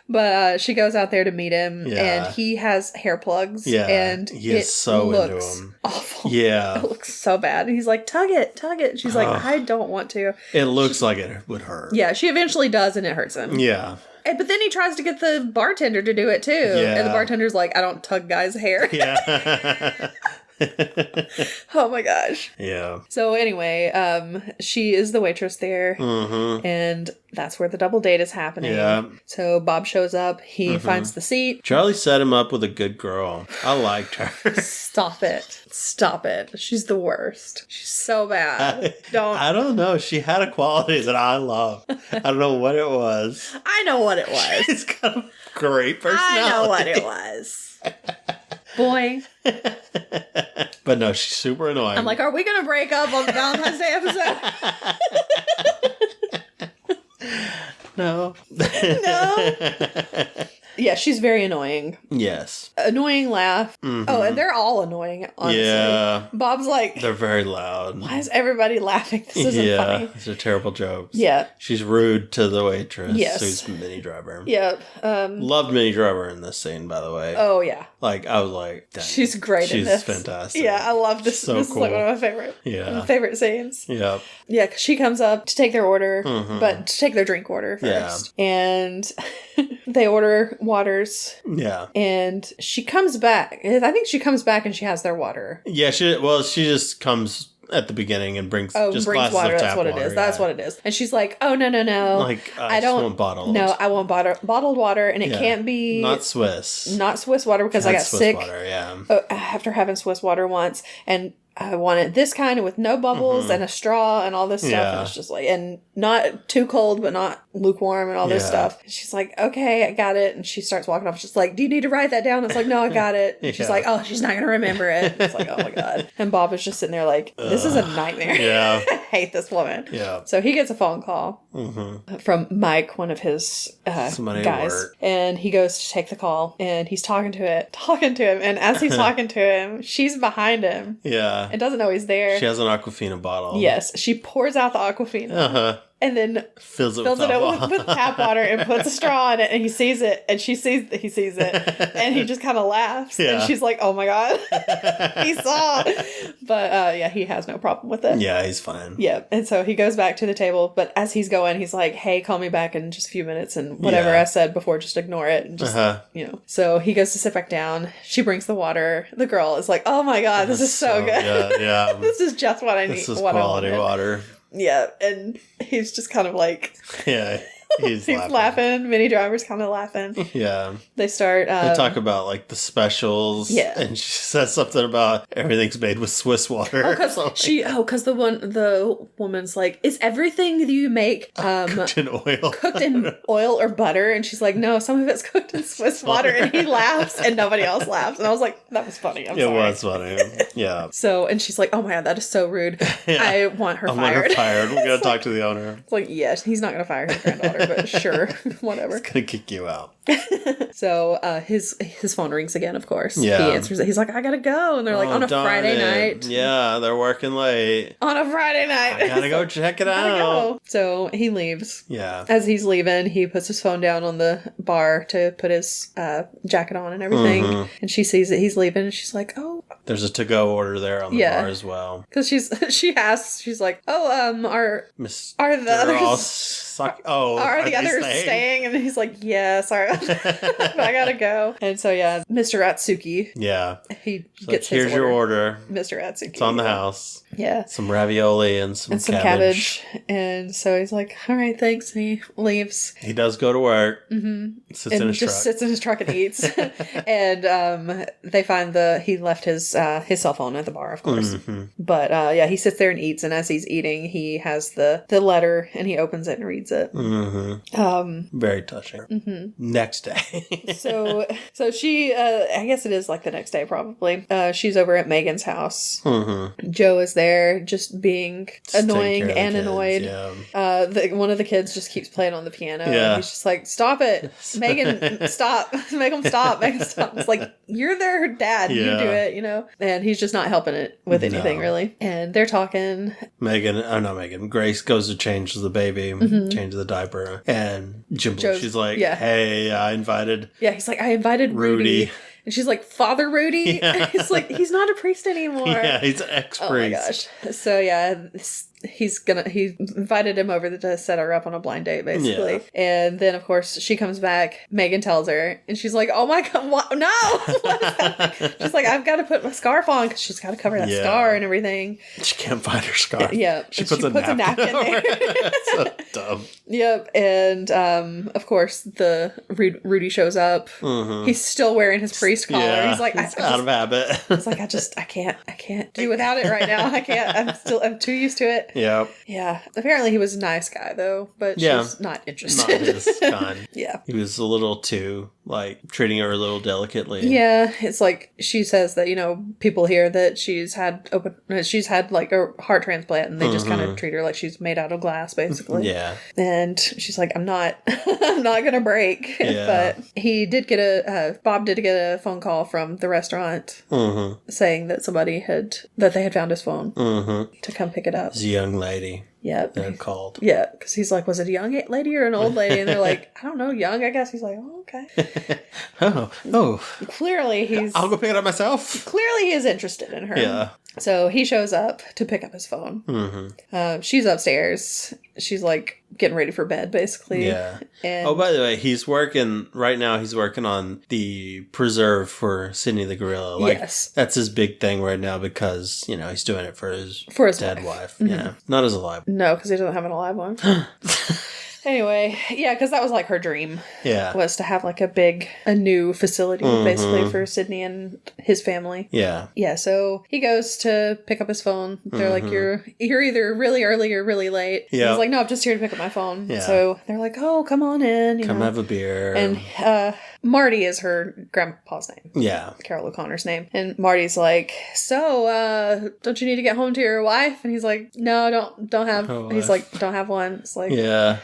But she goes out there to meet him, and he has hair plugs. Yeah. And he is so into him. Awful. Yeah. It looks so bad. And he's like, tug it. She's like, I don't want to. It looks like it would hurt. Yeah, she eventually does, and it hurts him. Yeah. But then he tries to get the bartender to do it too. Yeah. And the bartender's like, I don't tug guys' hair. Yeah. Oh my gosh. Yeah. So anyway, she is the waitress there. And that's where the double date is happening. Yeah. So Bob shows up. He finds the seat. Charlie set him up with a good girl. I liked her. Stop it. She's the worst. She's so bad. I don't know. She had a quality that I love. I don't know what it was. I know what it was. She's got a great personality. I know what it was. Boy. But no, she's super annoying. I'm like, are we going to break up on the Valentine's Day episode? No. Yeah, she's very annoying. Yes. Annoying laugh. Oh, and they're all annoying, honestly. Yeah. Bob's like... They're very loud. Why is everybody laughing? This isn't funny. These are terrible jokes. Yeah. She's rude to the waitress. Yes. Who's Minnie Driver. Yeah. Loved Minnie Driver in this scene, by the way. Oh, yeah. Like, I was like... Dang, she's great in this. She's fantastic. Yeah, I love this. So this cool. is like one of my favorite scenes. Yeah. Yeah, because she comes up to take their order, but to take their drink order first. Yeah. And they order waters. Yeah. And she comes back. I think she comes back and she has their water. Yeah, she just comes at the beginning and brings glasses water. Of tap That's what it is. water, That's what it is. And she's like, oh, no. Like, I don't want bottled. No, I want bottled water, and it can't be... Not Swiss water, because I got Swiss sick water, after having Swiss water once. And I wanted this kind with no bubbles and a straw and all this stuff. Yeah. And it's just like, and not too cold, but not lukewarm and all this stuff. And she's like, okay, I got it. And she starts walking off. She's like, do you need to write that down? It's like, no, I got it. And she's like, oh, she's not going to remember it. It's like, oh my God. And Bob is just sitting there like, this is a nightmare. Yeah. I hate this woman. Yeah. So he gets a phone call from Mike, one of his guys. And he goes to take the call, and he's talking to him. And as he's talking to him, she's behind him. Yeah. And doesn't know he's there. She has an Aquafina bottle. Yes. She pours out the Aquafina. And then fills it with tap water and puts a straw in it, and he sees it, and he sees it, and he just kind of laughs. Yeah. And she's like, oh my God, he saw. But he has no problem with it. Yeah, he's fine. Yeah. And so he goes back to the table, but as he's going, he's like, hey, call me back in just a few minutes, and whatever I said before, just ignore it. And just, So he goes to sit back down. She brings the water. The girl is like, oh my God, this is so good. Yeah. This is just what I need. This is quality water. Yeah, and he's just kind of like... Yeah, he's laughing. Minnie Driver's kind of laughing. Yeah. They start... they talk about, like, the specials. Yeah. And she says something about everything's made with Swiss water. Because the woman's like, is everything that you make... cooked in oil. Cooked in oil or butter? And she's like, no, some of it's cooked in Swiss water. And he laughs, and nobody else laughs. And I was like, that was funny. I'm sorry. It was funny. Yeah. So, and she's like, oh my God, that is so rude. Yeah. I want her fired. We're going to talk to the owner. It's like, yes, he's not going to fire his granddaughter, but sure, whatever. He's going to kick you out. So his phone rings again, of course. Yeah. He answers it. He's like, I gotta go. And they're like, on a Friday night. Yeah, they're working late. On a Friday night. I gotta go check it out. Go. So he leaves. Yeah. As he's leaving, he puts his phone down on the bar to put his jacket on and everything. And she sees that he's leaving, and she's like, oh, There's a to-go order there on the bar as well. Because she asks, she's like, oh, are the others... Are the others staying? And he's like, yeah, sorry. I gotta go. And so, yeah, Mr. Atsuki. Yeah. He gets his here's your order. Mr. Atsuki. It's on the house. Yeah. Some ravioli and some cabbage. And so he's like, all right, thanks. And he leaves. He does go to work. Mm-hmm. Sits in his truck and eats. And they find he left his cell phone at the bar, of course. Mm-hmm. But yeah, he sits there and eats. And as he's eating, he has the letter and he opens it and reads it. Mm-hmm. Very touching. Mm-hmm. Next day. so she, I guess it is like the next day probably. She's over at Megan's house. Mm-hmm. Joe is there just being annoying and annoyed. Yeah. One of the kids just keeps playing on the piano. Yeah. And he's just like, stop it. Megan, stop. Make him stop. Make him stop. It's like, you're their dad. Yeah. You do it, you know? And he's just not helping it with anything really. And they're talking. Grace goes to change the baby, change the diaper. And she's like, hey, I invited. Yeah, he's like, I invited Rudy. And she's like, Father Rudy? Yeah. It's like, he's not a priest anymore. Yeah, he's an ex-priest. Oh my gosh. So yeah, he invited him over to set her up on a blind date, basically. Yeah. And then, of course, she comes back. Megan tells her. And she's like, oh my God, what? No! What is happening? She's like, I've got to put my scarf on because she's got to cover that scar and everything. She can't find her scarf. Yeah. She puts a napkin there. That's so dumb. Yep. And, of course, Rudy shows up. Mm-hmm. He's still wearing his priest collar. Yeah, he's like, out of habit. He's like, I can't do without it right now. I can't. I'm too used to it. Yeah. Yeah. Apparently he was a nice guy though, but she's not interested. Not his kind. Yeah. He was a little too, treating her a little delicately. Yeah. It's like, she says that, people hear that she's had a heart transplant and they just kind of treat her like she's made out of glass, basically. Yeah. And she's like, I'm not going to break. Yeah. But he did get Bob did get a phone call from the restaurant saying that that they had found his phone to come pick it up. It's a young lady. Yeah. They're called. Yeah, because he's like, was it a young lady or an old lady? And they're like, I don't know, young, I guess. He's like, oh, okay. Oh. Clearly I'll go pick it up myself. Clearly he is interested in her. Yeah. So he shows up to pick up his phone. Mm-hmm. She's upstairs. She's like getting ready for bed, basically. Yeah. And by the way, he's working on the preserve for Sydney the gorilla. Yes. That's his big thing right now because, he's doing it for his dead wife. Mm-hmm. Yeah. Not his alive. No, because he doesn't have an alive one. Anyway, yeah, because that was like her dream. Yeah. Was to have like a new facility basically for Sydney and his family. Yeah. Yeah, so he goes to pick up his phone. They're like, you're either really early or really late. Yeah. He's like, no, I'm just here to pick up my phone. Yeah. So they're like, oh, come on in. Come have a beer. And Marty is her grandpa's name. Yeah. Carol O'Connor's name. And Marty's like, so, don't you need to get home to your wife? And he's like, no, don't have. He's like, don't have one. It's like, yeah.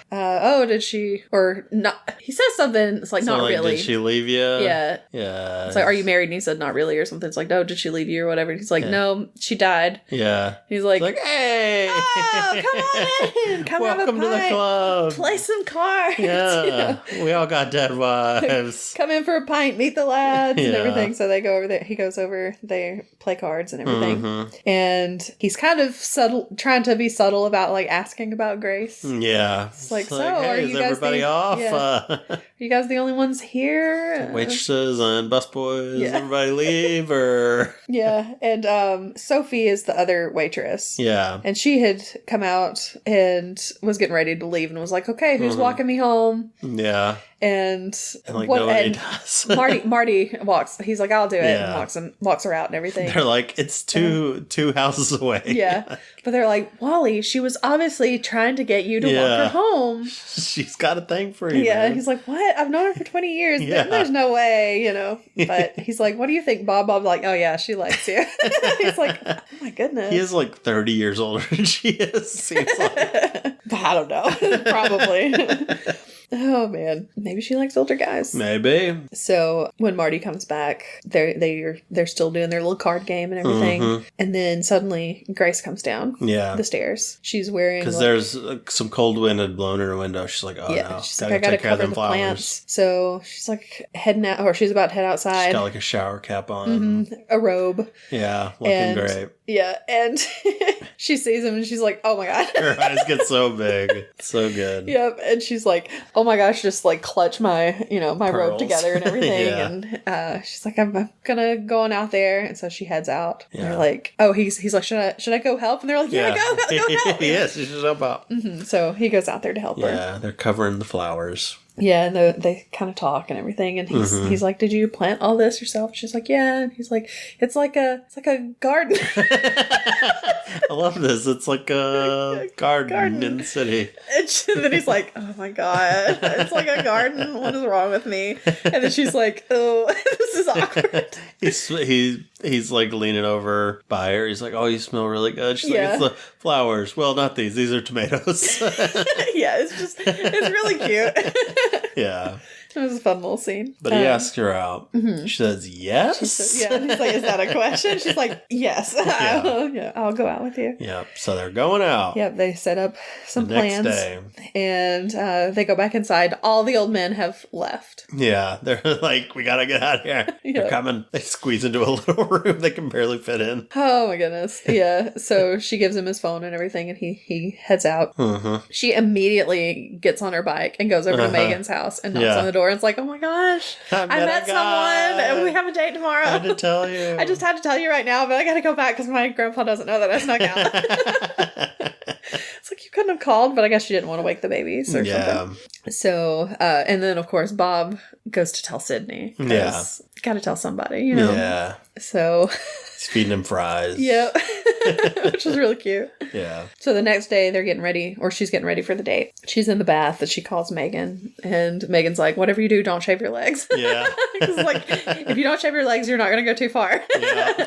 Did she, or not? He says something. It's like, not really. Did she leave you? Yeah. Yeah. It's like, are you married? And he said, not really, or something. It's like, no, did she leave you or whatever? And he's like, no, she died. Yeah. He's like, hey, oh, come on in. Welcome to the club. Play some cards. Yeah. We all got dead wives. Come in for a pint, meet the lads and everything. So they go over there. He goes over, they play cards and everything. And he's kind of trying to be subtle about asking about Grace. Yeah. It's like, so hey, are you guys everybody off? Yeah. Are you guys the only ones here? Waitresses and busboys, everybody leave or yeah. And Sophie is the other waitress. Yeah. And she had come out and was getting ready to leave and was like, okay, who's walking me home? Yeah. And nobody does. Marty walks. He's like, I'll do it. And walks her out and everything. They're like, it's two houses away. Yeah. But they're like, Wally, she was obviously trying to get you to walk her home. She's got a thing for you. Yeah. Man. He's like, what? I've known her for 20 years. There's no way, But he's like, what do you think, Bob? Bob's like, oh yeah, she likes you. He's like, oh my goodness. He is 30 years older than she is. Seems like. I don't know. Probably. Oh man, maybe she likes older guys. Maybe. So when Marty comes back, they're still doing their little card game and everything, and then suddenly Grace comes down the stairs. She's wearing because there's some cold wind had blown in her window. She's like, oh no, she's like, I gotta cover the plants. So she's like heading out, or she's about to head outside. She's got like a shower cap on, a robe. Yeah, looking great. Yeah, and she sees him and she's like, oh my god. Her eyes get so big. It's so good. Yep, and she's like, oh my gosh, just like clutch my, my robe together and everything. And she's like, I'm gonna go on out there. And so she heads out. Yeah. And they're like, oh, he's like, should I go help? And they're like, yeah, go help. Yes, you should help out. So he goes out there to help her. Yeah, they're covering the flowers. Yeah, and they kind of talk and everything, and he's like, "Did you plant all this yourself?" She's like, "Yeah." And he's like, "It's like a garden." I love this. It's like a garden in the city. And then he's like, "Oh my god, it's like a garden. What is wrong with me?" And then she's like, "Oh, this is awkward." He's like leaning over by her. He's like, "Oh, you smell really good." She's like, "It's the flowers." Well, not these. These are tomatoes. Yeah, it's really cute. Yeah. It was a fun little scene. But he asks her out. She says, yes? Yeah, and he's like, is that a question? She's like, yes. I'll go out with you. Yep. So they're going out. Yep, they set up some plans. Next day. And they go back inside. All the old men have left. Yeah, they're like, we gotta get out of here. Yep. They're coming. They squeeze into a little room they can barely fit in. Oh my goodness. Yeah. So she gives him his phone and everything, and he heads out. She immediately gets on her bike and goes over to Megan's house and knocks on the door. And it's like, oh my gosh, I met someone and we have a date tomorrow. I had to tell you. I just had to tell you right now, but I gotta go back because my grandpa doesn't know that I snuck out. It's like, you couldn't have called, but I guess you didn't want to wake the babies or something. So, and then of course Bob goes to tell Sydney. Yeah. Gotta tell somebody, Yeah. So... He's feeding him fries. Yep. Which was really cute. Yeah. So the next day they're getting ready, or she's getting ready for the date. She's in the bath and she calls Megan, and Megan's like, whatever you do, don't shave your legs. Yeah. Because like, if you don't shave your legs, you're not going to go too far. Yeah.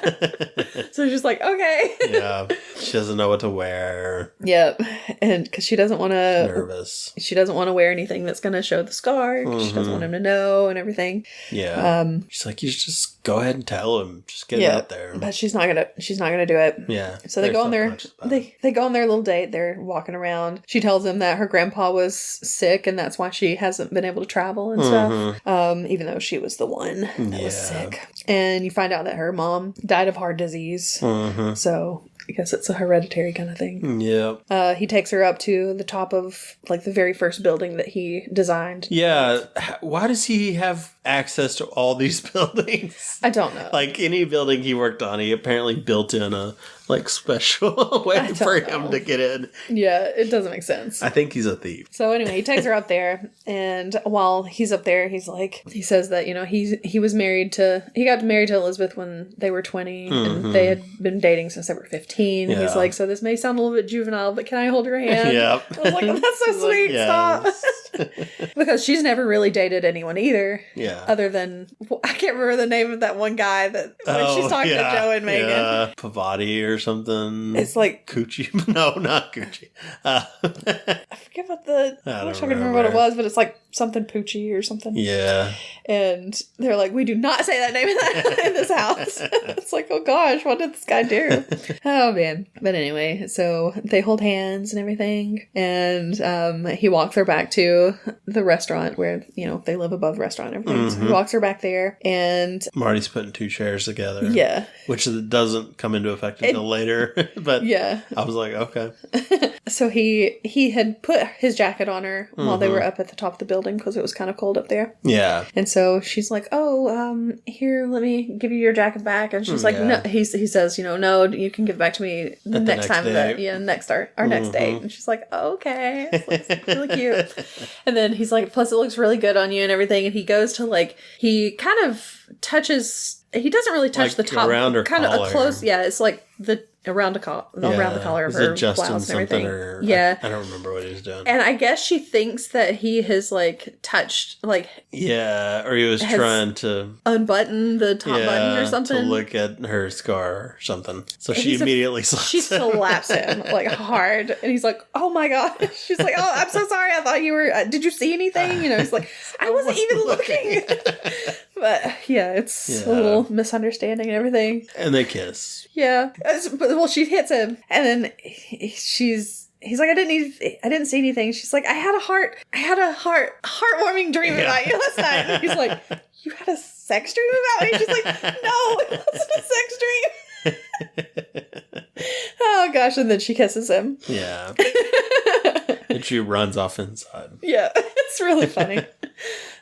So she's like, okay. Yeah. She doesn't know what to wear. Yep. And because she doesn't want to... Nervous. She doesn't want to wear anything that's going to show the scar. She doesn't want him to know and everything. Yeah. She's like, you should just go ahead and tell him. Just get it out there. But she's not gonna do it. Yeah. So they go on their they go on their little date. They're walking around. She tells him that her grandpa was sick and that's why she hasn't been able to travel and stuff. Even though she was the one that was sick. And you find out that her mom died of heart disease. So I guess it's a hereditary kind of thing. Yeah. He takes her up to the top of like the very first building that he designed. Yeah. Why does he have access to all these buildings? I don't know. Like any building he worked on, he apparently built in a like special way for him to get in. Yeah, it doesn't make sense. I think he's a thief. So anyway, he takes her up there, and while he's up there, he says that, he got married to Elizabeth when they were 20, and they had been dating since they were 15. And he's like, so this may sound a little bit juvenile, but can I hold your hand? Yeah. I was like, oh, that's so sweet. Stop. Because she's never really dated anyone either. Yeah. Other than, I can't remember the name of that one guy that when she's talking to Joe and Megan. Yeah. Pavati or something. It's like Coochie. No, not Coochie. I forget what I wish I could remember what it was, but it's like something Poochie or something. Yeah. And they're like, we do not say that name in this house. It's like, oh gosh, what did this guy do? Oh man. But anyway, so they hold hands and everything, and he walks her back to the restaurant where they live above the restaurant and everything. So he walks her back there, and Marty's putting two chairs together. Yeah. Which doesn't come into effect until later. But yeah. I was like, okay. So he had put his jacket on her while they were up at the top of the building because it was kind of cold up there. Yeah. And so she's like, oh, here, let me give you your jacket back. And she's like, no, he says, no, you can give it back to me the next time our next date. And she's like, oh, okay. It's really cute. And then he's like, plus it looks really good on you and everything. And he goes to he kind of touches he doesn't really touch the top. Around her kind collar. of a close, yeah, it's like around the collar of her blouse and everything. I don't remember what he was doing. And I guess she thinks that he has like touched or he was trying to unbutton the top button or something to look at her scar or something. So she immediately slaps him like hard, and he's like, "Oh my god!" She's like, "Oh, I'm so sorry. I thought you were. Did you see anything?" He's like, "I wasn't even looking." But it's a little misunderstanding and everything. And they kiss. Yeah. Well, she hits him, and then he's like, I didn't see anything. She's like, I had a heartwarming dream about you last night. And he's like, you had a sex dream about me? She's like, no, it wasn't a sex dream. Oh gosh, and then she kisses him. Yeah. And she runs off inside. Yeah, it's really funny.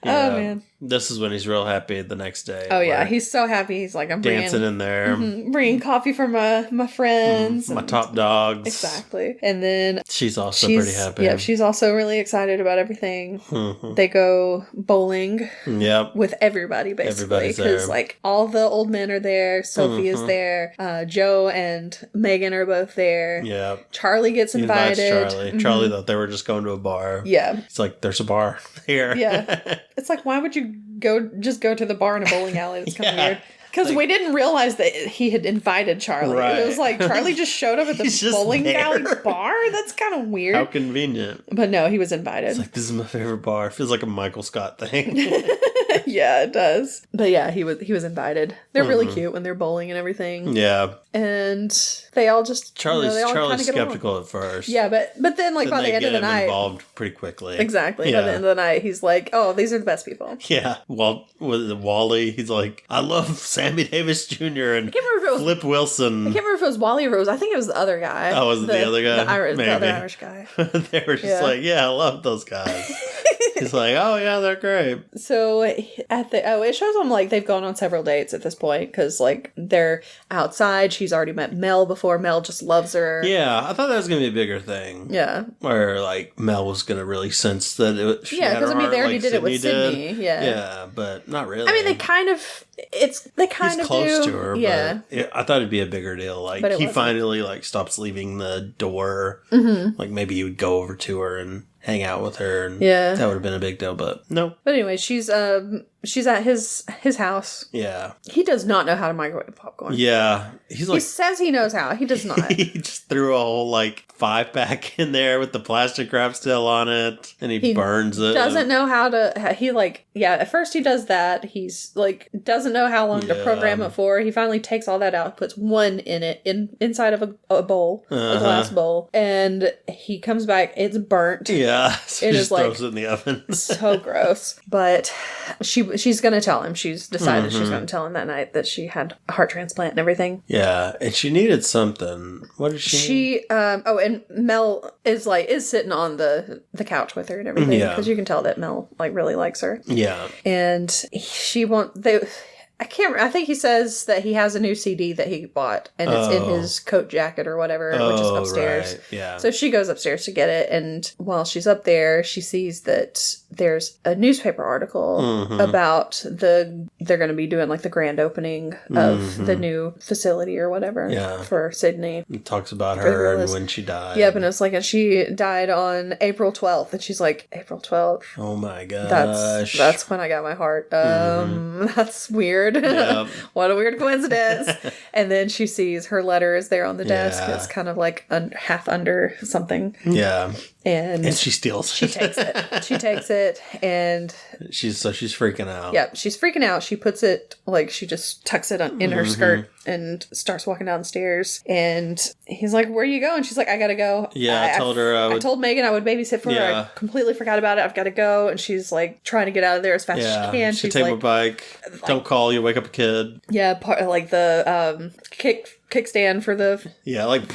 Oh man, this is when he's real happy the next day. Oh yeah, he's so happy. He's like, I'm dancing in there, bringing coffee for my friends, my top dogs. Exactly. And then she's also pretty happy. Yeah, she's also really excited about everything. Mm-hmm. They go bowling. Yep. With everybody basically, because like all the old men are there. Sophie is there. Joe and Megan are both there. Yeah. Charlie gets invited. He invites Charlie. Charlie thought they were just going to a bar. Yeah. It's like, there's a bar here. Yeah. It's like, why would you go to the bar in a bowling alley? It's kind of weird. Because we didn't realize that he had invited Charlie. Right. It was like Charlie just showed up at the bowling alley bar. That's kind of weird. How convenient. But no, he was invited. It's like, this is my favorite bar. It feels like a Michael Scott thing. Yeah, it does. But yeah, he was invited. They're really cute when they're bowling and everything. Yeah. And they all just Charlie's skeptical at first. Yeah, but then like by the end of the night, involved pretty quickly. Exactly. Yeah. By the end of the night, he's like, "Oh, these are the best people." Yeah. Well, with Wally, he's like, "I love Sammy Davis Jr. and Flip Wilson." I can't remember if it was Wally or Rose. I think it was the other guy. Oh, was it the other guy? The other Irish guy. They were just like, "Yeah, I love those guys." He's like, "Oh yeah, they're great." So it shows them like they've gone on several dates at this point because like they're outside. She's already met Mel before. Mel just loves her. Yeah, I thought that was gonna be a bigger thing. Yeah, where like Mel was gonna really sense that it. Because they already did it with Sydney. Yeah, yeah, but not really. I mean, they kind of. He's close to her. Yeah, but I thought it'd be a bigger deal. Like he finally like stops leaving the door. Mm-hmm. Like maybe he would go over to her and hang out with her, and that would have been a big deal, but no. But anyway, she's at his house. Yeah. He does not know how to microwave popcorn. Yeah. He says he knows how. He does not. He just threw a whole, 5-pack in there with the plastic wrap still on it, and he burns it. Doesn't know how to... at first he does that. He's, doesn't know how long to program it for. He finally takes all that out, puts one in it, inside of a bowl, a glass bowl, and he comes back, it's burnt. Yeah. So he just throws it in the oven. So gross. But she's going to tell him. She's decided she's going to tell him that night that she had a heart transplant and everything. Yeah, and she needed something. What did she need? And Mel is sitting on the couch with her and everything because you can tell that Mel really likes her. Yeah. And she won't... I think he says that he has a new CD that he bought, and it's in his coat jacket or whatever, which is upstairs. Right. Yeah. So she goes upstairs to get it, and while she's up there, she sees that there's a newspaper article about they're going to be doing the grand opening of the new facility or whatever for Sydney. It talks about her and when she died. Yep, and it's and she died on April 12th, and she's like, April 12th? Oh my gosh. That's when I got my heart. That's weird. Yep. What a weird coincidence. And then she sees her letter is there on the desk. It's kind of half under something. Yeah. And she steals it. She takes it. She takes it, and she's freaking out. Yeah, she's freaking out. She puts it she just tucks it in her skirt and starts walking downstairs. And he's like, "Where are you going?" She's like, "I gotta go." Yeah, I told Megan I would babysit for her. I completely forgot about it. I've got to go. And she's trying to get out of there as fast as she can. She's take my bike. Don't call you. Wake up a kid. Yeah, the kickstand for the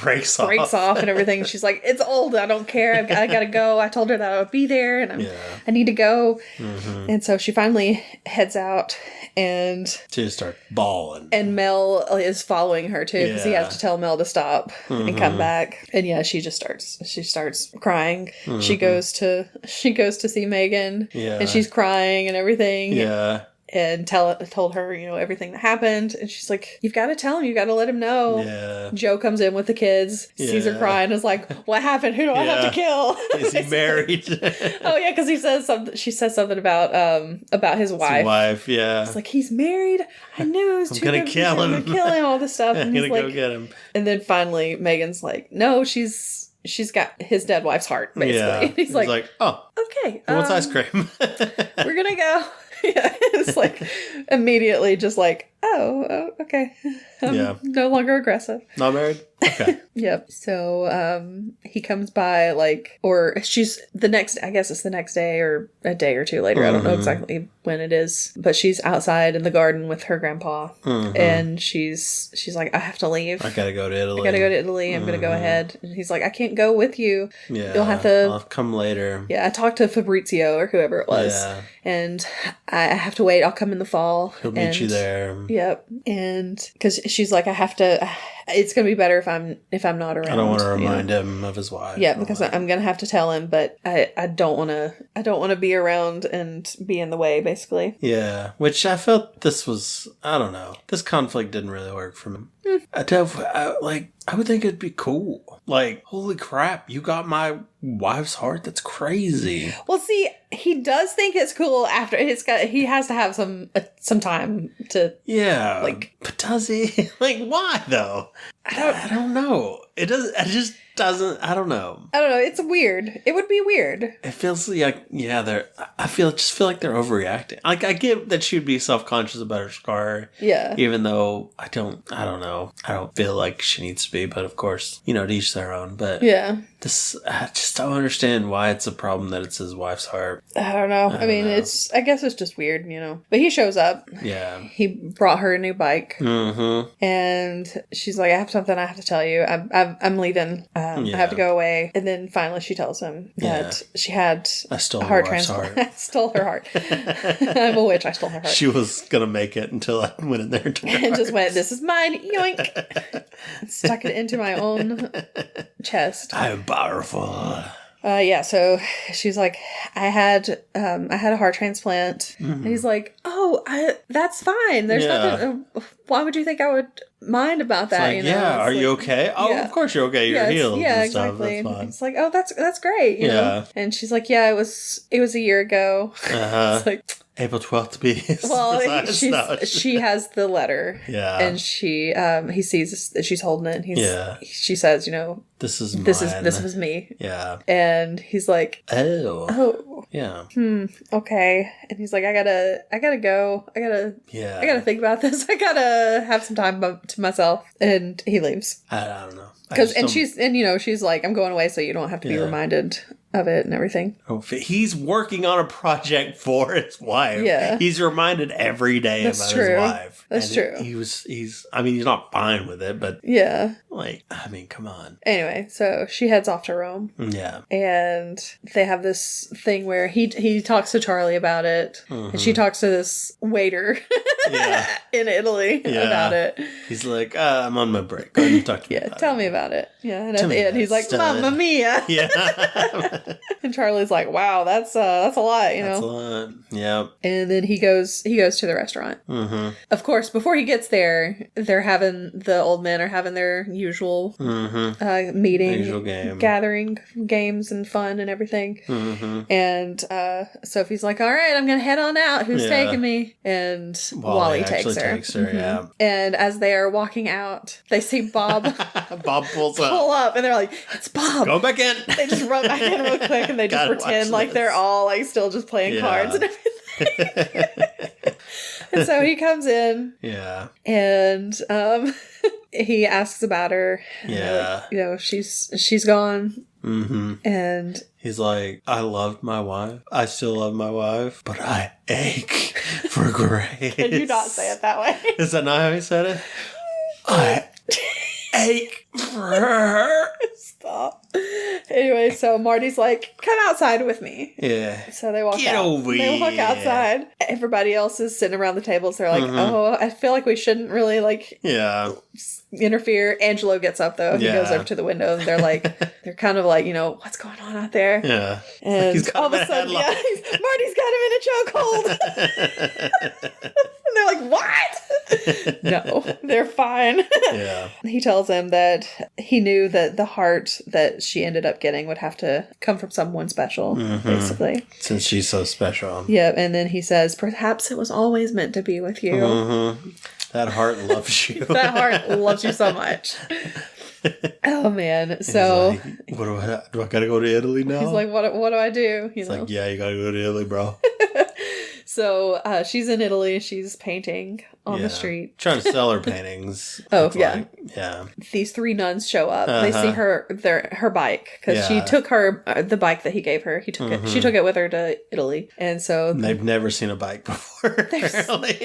breaks off and everything. She's like, "It's old. I don't care. I gotta go." I told her that I would be there, and I need to go. And so she finally heads out, and she starts bawling. And Mel is following her too because he has to tell Mel to stop and come back. And she starts crying. She goes to see Megan, and she's crying and everything. Yeah. and told her, everything that happened. And she's like, you've got to tell him. You've got to let him know. Yeah. Joe comes in with the kids, sees her crying, is like, what happened? Who do I have to kill? Is he married? Oh, yeah, because he says something. She says something about his wife. His wife, yeah. It's like, he's married. I knew it was too going to kill him. I'm going to kill him, all this stuff. I'm going to go get him. And then finally, Megan's like, no, she's got his dead wife's heart, basically. Yeah. And he's like, oh, okay. Who wants ice cream? We're going to go. Yeah, it's like immediately just like, oh, okay. I'm no longer aggressive. Not married? Okay. Yep. So he comes by or she's the next day or a day or two later. I don't know exactly when it is, but she's outside in the garden with her grandpa and she's like, I have to leave. I gotta go to Italy. I'm gonna go ahead. And he's like, I can't go with you. Yeah. You'll have to. I'll come later. Yeah. I talked to Fabrizio or whoever it was. Yeah. And I have to wait. I'll come in the fall. He'll meet you there. Yep. And because she's like, I have to. It's gonna be better if I'm not around. I don't want to remind him of his wife. Yeah, because I'm gonna have to tell him, but I don't want to be around and be in the way, basically. Yeah, which I felt this was, I don't know, this conflict didn't really work for me. I would think it'd be cool. Like, holy crap, you got my wife's heart? That's crazy. Well, see, he does think it's cool after he has to have some time to. Yeah. But does he? Why though? I don't know. It just doesn't. I don't know. It's weird. It would be weird. It feels like I feel like they're overreacting. I get that she'd be self-conscious about her scar. Yeah. Even though I don't know. I don't feel like she needs to be, but of course, to each their own. But yeah. I just don't understand why it's a problem that it's his wife's heart. I don't know. I guess it's just weird, But he shows up. Yeah. He brought her a new bike. Mm-hmm. And she's like, I have something I have to tell you. I'm leaving. I have to go away. And then finally she tells him that she had I stole a heart her wife's transplant. heart. I stole her heart. I'm a witch. I stole her heart. She was going to make it until I went in there and took her and just went, this is mine. Yoink. Stuck it into my own chest. I am powerful. So she's like, I had a heart transplant. Mm-hmm. And he's like, that's fine. There's nothing. Why would you think I would mind about that? Are you okay? Oh, of course you're okay. You're healed. Yeah, and stuff. exactly. That's fine. It's like, that's great. You know? And she's like, it was a year ago. It's like April 12th to be she has the letter. Yeah. And he sees that she's holding it and she says, this was me. Yeah. And he's like, oh. Yeah. Okay. And he's like, I gotta go. I gotta think about this. I gotta have some time to myself. And he leaves. I don't know. She's like, I'm going away so you don't have to be reminded of it and everything. Oh, he's working on a project for his wife. Yeah. He's reminded every day about his wife. That's true. He's not fine with it, but yeah. Come on. Anyway, so she heads off to Rome. Yeah. And they have this thing where he talks to Charlie about it. Mm-hmm. And she talks to this waiter in Italy about it. He's like, I'm on my break. Go ahead and talk to me about tell me about it. Yeah. And at the end, he's like, Mamma mia. Yeah. And Charlie's like, wow, that's a lot, That's a lot. Yeah. And then he goes to the restaurant. Mm-hmm. Of course, before he gets there, the old men are having their usual meeting, usual game, gathering, games and fun and everything. Mm-hmm. And Sophie's like, all right, I'm gonna head on out. Who's taking me? And Wally takes her. Mm-hmm. Yeah. And as they are walking out, they see Bob. Bob pull up, and they're like, it's Bob. Go back in. They just run back in real quick, and they just pretend like they're all still just playing cards and everything. And so he comes in. Yeah. And he asks about her. Yeah. She's gone. Mm-hmm. And he's like, I loved my wife. I still love my wife, but I ache for grace. Did you not say it that way? Is that not how he said it? I ache for her. Stop. Anyway, so Marty's like, come outside with me. Yeah. So they walk out. They walk outside. Everybody else is sitting around the tables. They're like, oh, I feel like we shouldn't really interfere. Angelo gets up though. He goes over to the window and they're kind of like, what's going on out there? Yeah. And all of a sudden, Marty's got him in a chokehold. And they're like, what? No, they're fine. Yeah. He tells him that he knew that the heart that she ended up getting would have to come from someone special, basically. Since she's so special. Yeah, and then he says, perhaps it was always meant to be with you. That heart loves you. That heart loves you so much. Oh, man. So... Like, do I gotta go to Italy now? He's like, what do I do? It's like, yeah, you gotta go to Italy, bro. So she's in Italy. She's painting on the street. Trying to sell her paintings. Yeah. These 3 nuns show up. They see her bike because she took the bike that he gave her. He took it. She took it with her to Italy. And so... They've never seen a bike before, apparently.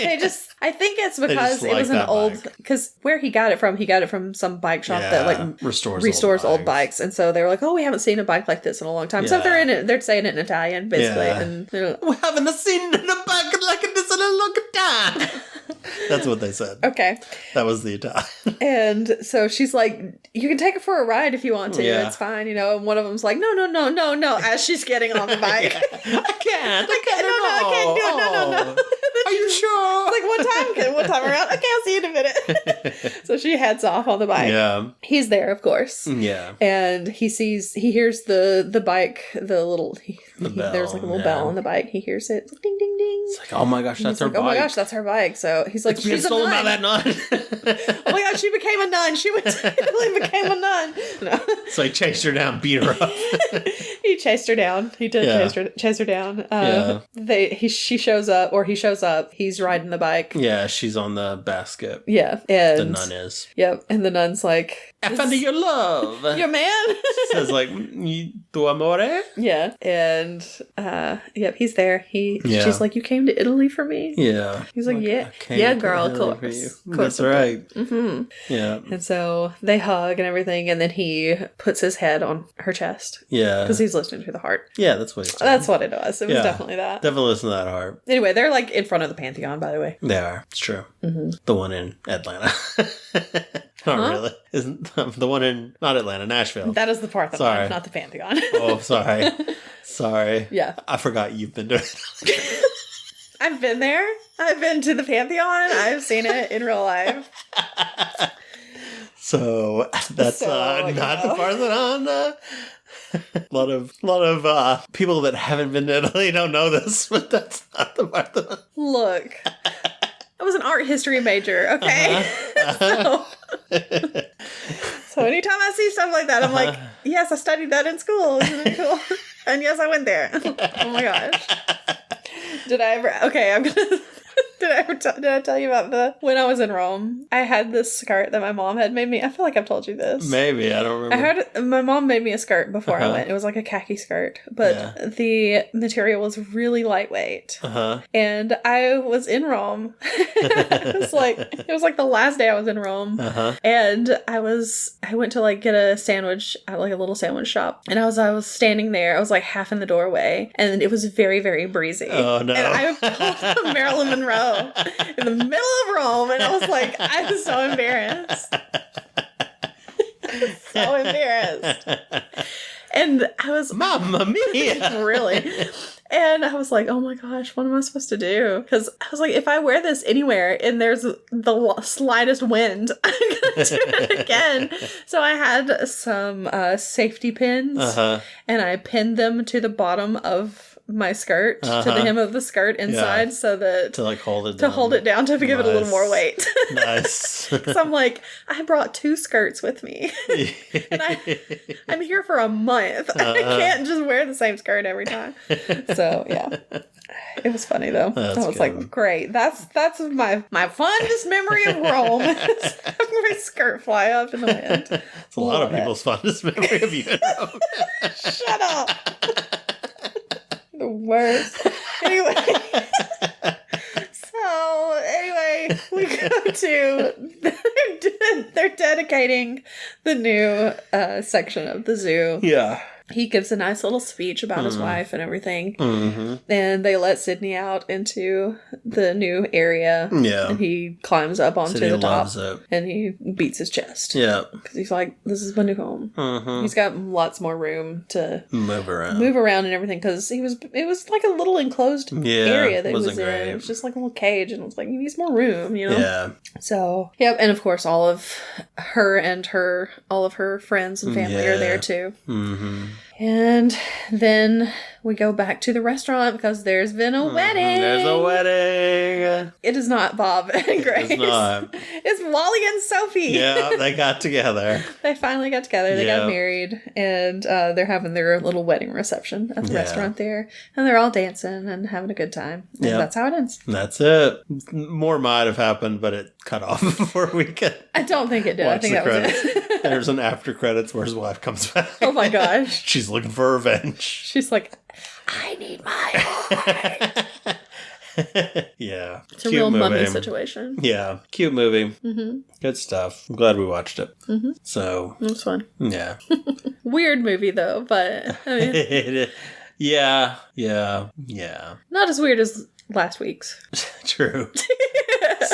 I think it's because it was an old... Because where he got it from some bike shop that restores old bikes. And so they were like, oh, we haven't seen a bike like this in a long time. So they're saying it in Italian, basically. Yeah. And they're like, we haven't seen a bike like this in a long time. That's what they said. Okay. That was the Italian. And so she's like, you can take her for a ride if you want to. Yeah. It's fine, And one of them's like, no, as she's getting on the bike. I can't. I can't do it. No. Are you sure? Like, one time around. Okay, I'll see you in a minute. So she heads off on the bike. Yeah. He's there, of course. Yeah. And he hears the bike, there's like a little bell on the bike. He hears it. It's like, ding, ding, ding. It's like, oh my gosh, that's her bike. Oh my gosh, that's her bike. So he's like, she's stolen by that nun. Oh my gosh, she became a nun. She became a nun. No. So he chased her down, beat her up. He chased her down. He did chase her down. He shows up. He's riding the bike. Yeah, she's on the basket. Yeah, and the nun is. Yep, and the nun's like, I found your love. Your man. Says like, tu amore? Yeah, and he's there. She's like, you came to Italy for me? Yeah. He's like, yeah, girl, of course. That's right. Mm-hmm. Yeah. And so they hug and everything, and then he puts his head on her chest. Yeah. Because he's listening to the heart. Yeah, that's what he said. That's what it was. It was definitely that. Definitely listen to that heart. Anyway, they're like in front of the Pantheon, by the way. They are. It's true. Mm-hmm. The one in Atlanta. Not really. Isn't the one in, not Atlanta, Nashville. That is the Parthenon, not the Pantheon. Oh, sorry. Sorry. Yeah. I forgot you've been doing it. I've been there. I've been to the Pantheon. I've seen it in real life. So that's not the Parthenon. A lot of people that haven't been to Italy don't know this, but that's not the Parthenon. Look, I was an art history major, okay? So anytime I see stuff like that, I'm like, yes, I studied that in school. Isn't it cool? And yes, I went there. Oh my gosh. Did I ever? Okay, I'm gonna. Did I tell you about when I was in Rome? I had this skirt that my mom had made me. I feel like I've told you this. Maybe, I don't remember. My mom made me a skirt before I went. It was like a khaki skirt, but the material was really lightweight. And I was in Rome. It was like the last day I was in Rome, and I went to like get a sandwich at like a little sandwich shop, and I was standing there. I was like half in the doorway, and it was very, very breezy. Oh no! And I pulled Marilyn Monroe in the middle of Rome, and I was like, I was so embarrassed. So embarrassed. And I was, Mamma mia! Really. And I was like, oh my gosh, what am I supposed to do? Because I was like, if I wear this anywhere and there's the slightest wind, I'm going to do it again. So I had some safety pins, and I pinned them to the bottom of my skirt, to the hem of the skirt inside, so that to like hold it down. To give it a little more weight. Nice. So I'm like, I brought 2 skirts with me, and I'm here for a month. I can't just wear the same skirt every time. So yeah, it was funny though. I was like, great. That's my fondest memory of Rome. Is having my skirt fly up in the wind. It's a lot of people's fondest memory of you. Shut up. The worst. Anyway, we go to They're dedicating the new section of the zoo. Yeah. He gives a nice little speech about his wife and everything. Mm-hmm. And they let Sydney out into the new area. Yeah. And he climbs up onto Sydney the top. loves it. And he beats his chest. Yeah. Because he's like, this is my new home. Mm-hmm. He's got lots more room to move around and everything. Because it was like a little enclosed area that he was in. Great. It was just like a little cage. And it was like, he needs more room, you know? Yeah. So, yep. And of course, all of her friends and family are there too. Mm-hmm. And then we go back to the restaurant because there's been a wedding. There's a wedding. It is not Bob and Grace. It's not. It's Wally and Sophie. Yeah, they got together. They finally got together. They got married. And they're having their little wedding reception at the restaurant there. And they're all dancing and having a good time. And that's how it ends. That's it. More might have happened, but it cut off before we could. I don't think it did. I think that credits. was it. There's an after credits where his wife comes back. Oh my gosh. She's looking for revenge. She's like, I need my heart. Yeah. It's a real mummy situation. Yeah. Cute movie. Mm-hmm. Good stuff. I'm glad we watched it. Mm-hmm. So. It was fun. Yeah. Weird movie, though, but I mean. Yeah. Not as weird as last week's. True.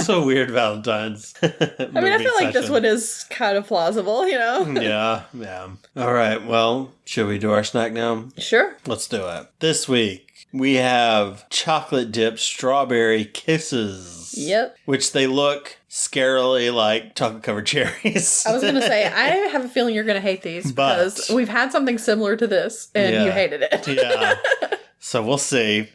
So weird Valentine's. I mean, I feel like this one is kind of plausible, you know? Yeah. All right. Well, should we do our snack now? Sure. Let's do it. This week, we have chocolate dipped strawberry kisses. Yep. Which they look scarily like chocolate covered cherries. I was going to say, I have a feeling you're going to hate these because we've had something similar to this and you hated it. Yeah. So we'll see.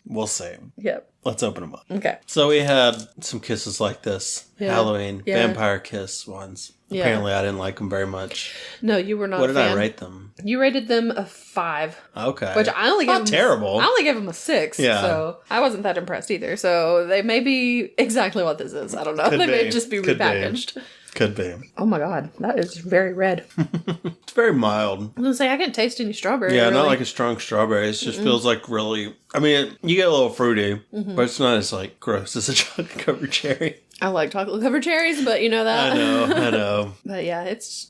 Yep. Let's open them up. Okay. So we had some kisses like this. Halloween. Vampire kiss ones. Yeah. Apparently I didn't like them very much. No, you were not What a did fan. I rate them? You rated them a 5. Okay. Which I only gave them terrible. I only gave them a 6. Yeah. So I wasn't that impressed either. So they may be exactly what this is. I don't know. They may just be repackaged. Could be. Oh my god, that is very red. It's very mild. I was gonna say, I can't taste any strawberry. Yeah, really. not like a strong strawberry. It just feels like really... I mean, you get a little fruity, but it's not as like gross as a chocolate-covered cherry. I like chocolate-covered cherries, but you know that. I know. But yeah, it's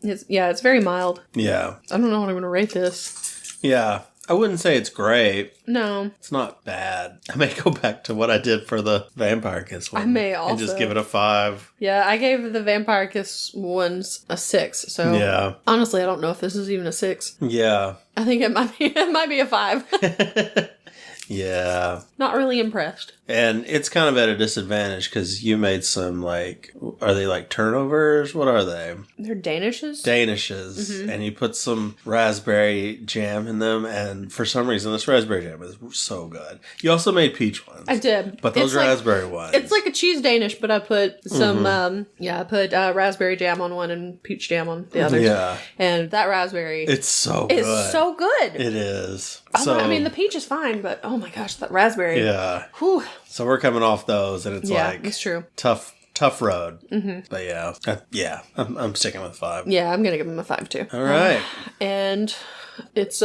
very mild. Yeah. I don't know what I'm gonna rate this. Yeah. I wouldn't say it's great. No. It's not bad. I may go back to what I did for the Vampire Kiss one. I may also. And just give it a 5. Yeah, I gave the Vampire Kiss ones a 6. So yeah. Honestly, I don't know if this is even a 6. Yeah. I think it might be a 5. Yeah. Not really impressed. And it's kind of at a disadvantage because you made some are they like turnovers? What are they? They're Danishes? Danishes. Mm-hmm. And you put some raspberry jam in them. And for some reason, this raspberry jam is so good. You also made peach ones. I did. But those raspberry ones. It's like a cheese Danish, but I put some, I put raspberry jam on one and peach jam on the other. Yeah. And that raspberry. It's so good. It's so good. It is. I mean, the peach is fine, but oh my gosh, that raspberry. Yeah. Whew. So we're coming off those, and it's it's true. Tough road. Mm-hmm. But I'm sticking with 5. Yeah, I'm gonna give him a 5 too. All right. And it's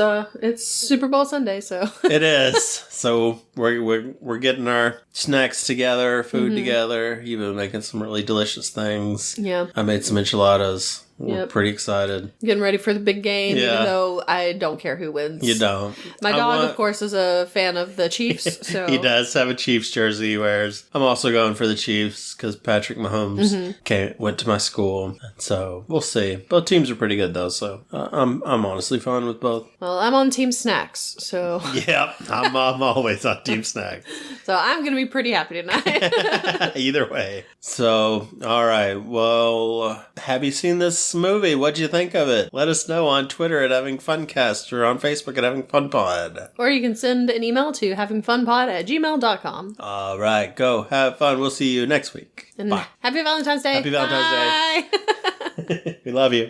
Super Bowl Sunday, so it is. So we're getting our snacks together, food together. You've been making some really delicious things. Yeah. I made some enchiladas. We're pretty excited. Getting ready for the big game, even though I don't care who wins. You don't. My dog, of course, is a fan of the Chiefs. So he does have a Chiefs jersey he wears. I'm also going for the Chiefs because Patrick Mahomes went to my school. So we'll see. Both teams are pretty good, though. So I'm honestly fine with both. Well, I'm on Team Snacks, so... Yep, I'm always on Team Snacks. So I'm going to be pretty happy tonight. Either way. So, all right. Well, have you seen this movie? What'd you think of it? Let us know on Twitter at Having Funcast or on Facebook at Having Fun Pod. Or you can send an email to havingfunpod@gmail.com. All right. Go have fun. We'll see you next week. And bye. Happy Valentine's Day. Happy Valentine's Day. We love you.